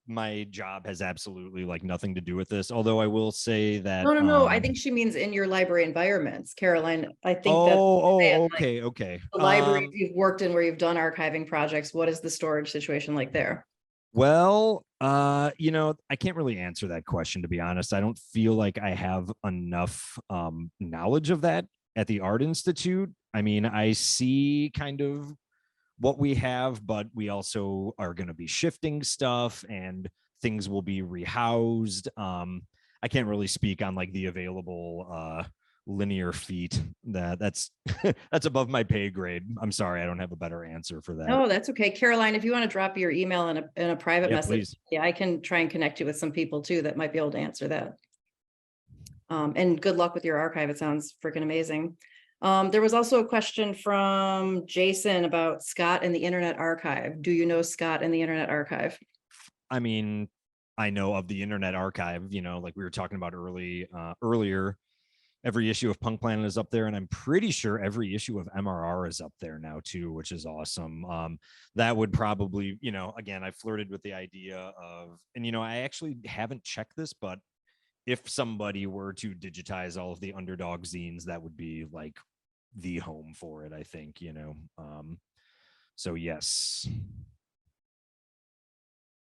my job has absolutely like nothing to do with this. Although I will say that No. I think she means in your library environments, Caroline. I think okay. The libraries you've worked in where you've done archiving projects, what is the storage situation like there? Well, you know, I can't really answer that question, to be honest. I don't feel like I have enough knowledge of that at the Art Institute. I mean, I see kind of what we have, but we also are going to be shifting stuff and things will be rehoused. I can't really speak on like the available linear feet. That's that's above my pay grade. I'm sorry, I don't have a better answer for that. No, that's okay. Caroline, if you want to drop your email in a private message, please. yeah, I can try and connect you with some people too that might be able to answer that. And good luck with your archive. It sounds freaking amazing. There was also a question from Jason about Scott and the Internet Archive. Do you know Scott and the Internet Archive? I mean, I know of the Internet Archive, you know, like we were talking about earlier, every issue of Punk Planet is up there, and I'm pretty sure every issue of MRR is up there now too, which is awesome. That would probably, you know, again, I flirted with the idea of, and you know, I actually haven't checked this, but if somebody were to digitize all of the Underdog zines, that would be like the home for it, I think, you know. So yes.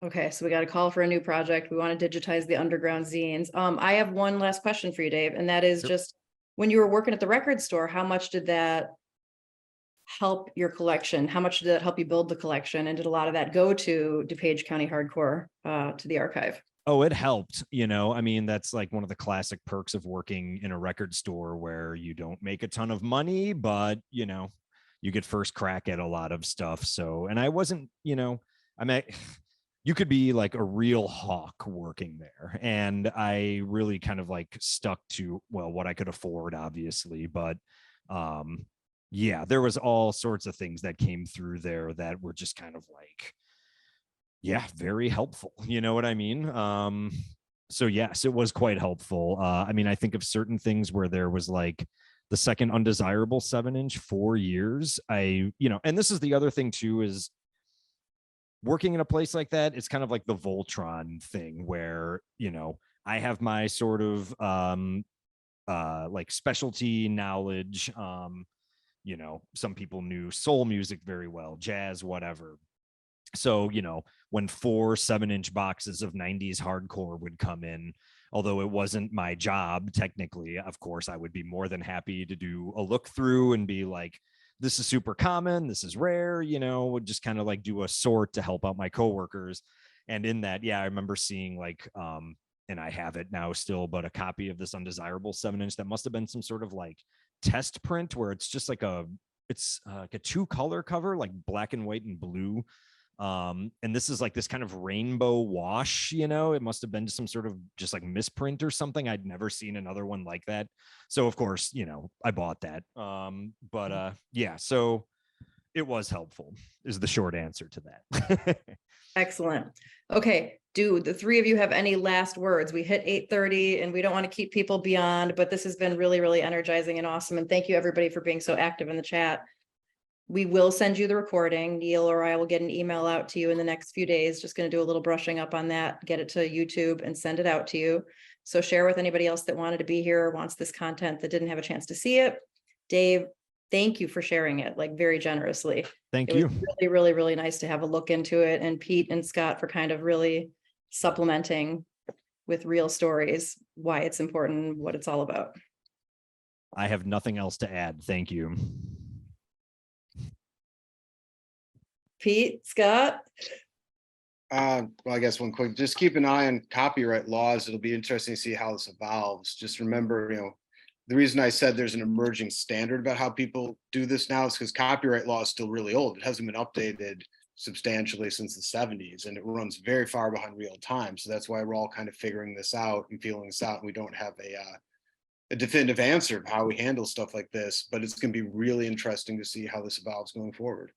Okay, so we got a call for a new project. We want to digitize the underground zines. I have one last question for you, Dave, and that is just when you were working at the record store, how much did that help your collection? How much did that help you build the collection? And did a lot of that go to DuPage County Hardcore, to the archive? Oh, it helped. You know, I mean, that's like one of the classic perks of working in a record store where you don't make a ton of money, but, you know, you get first crack at a lot of stuff. So, and I wasn't, you know, I mean, you could be like a real hawk working there. And I really kind of like stuck to, well, what I could afford, obviously. But yeah, there was all sorts of things that came through there that were just kind of like, yeah, very helpful. You know what I mean? So yes, it was quite helpful. I mean, I think of certain things where there was like the second undesirable 7-inch 4 years. And this is the other thing too, is working in a place like that. It's kind of like the Voltron thing where, I have my sort of like specialty knowledge. Some people knew soul music very well, jazz, whatever. So, when 4 7-inch boxes of 90s hardcore would come in, although it wasn't my job, technically, of course, I would be more than happy to do a look through and be like, this is super common, this is rare, would just kind of like do a sort to help out my coworkers. And in that, yeah, I remember seeing like, and I have it now still, but a copy of this undesirable 7-inch that must have been some sort of like test print where it's just like it's like a 2-color cover, like black and white and blue. And this is like this kind of rainbow wash, it must have been some sort of just like misprint or something. I'd never seen another one like that. So of course, I bought that. Yeah, so it was helpful is the short answer to that. Excellent. Okay. Do the three of you have any last words? We hit 8:30 and we don't want to keep people beyond, but this has been really, really energizing and awesome. And thank you everybody for being so active in the chat. We will send you the recording. Neil or I will get an email out to you in the next few days. Just going to do a little brushing up on that, get it to YouTube and send it out to you. So share with anybody else that wanted to be here or wants this content that didn't have a chance to see it. Dave, thank you for sharing it, like very generously. Thank It you. was really, really, really nice to have a look into it. And Pete and Scott for kind of really supplementing with real stories, why it's important, what it's all about. I have nothing else to add. Thank you. Pete, Scott? Well, I guess one quick, just keep an eye on copyright laws. It'll be interesting to see how this evolves. Just remember, the reason I said there's an emerging standard about how people do this now is because copyright law is still really old. It hasn't been updated substantially since the 70s, and it runs very far behind real time. So that's why we're all kind of figuring this out and feeling this out. And we don't have a definitive answer of how we handle stuff like this, but it's going to be really interesting to see how this evolves going forward.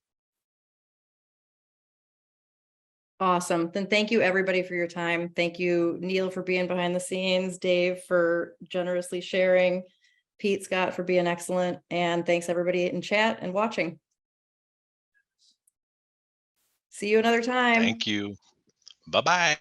Awesome. Then thank you everybody for your time. Thank you, Neil, for being behind the scenes, Dave for generously sharing, Pete, Scott for being excellent, and thanks everybody in chat and watching. See you another time. Thank you. Bye-bye.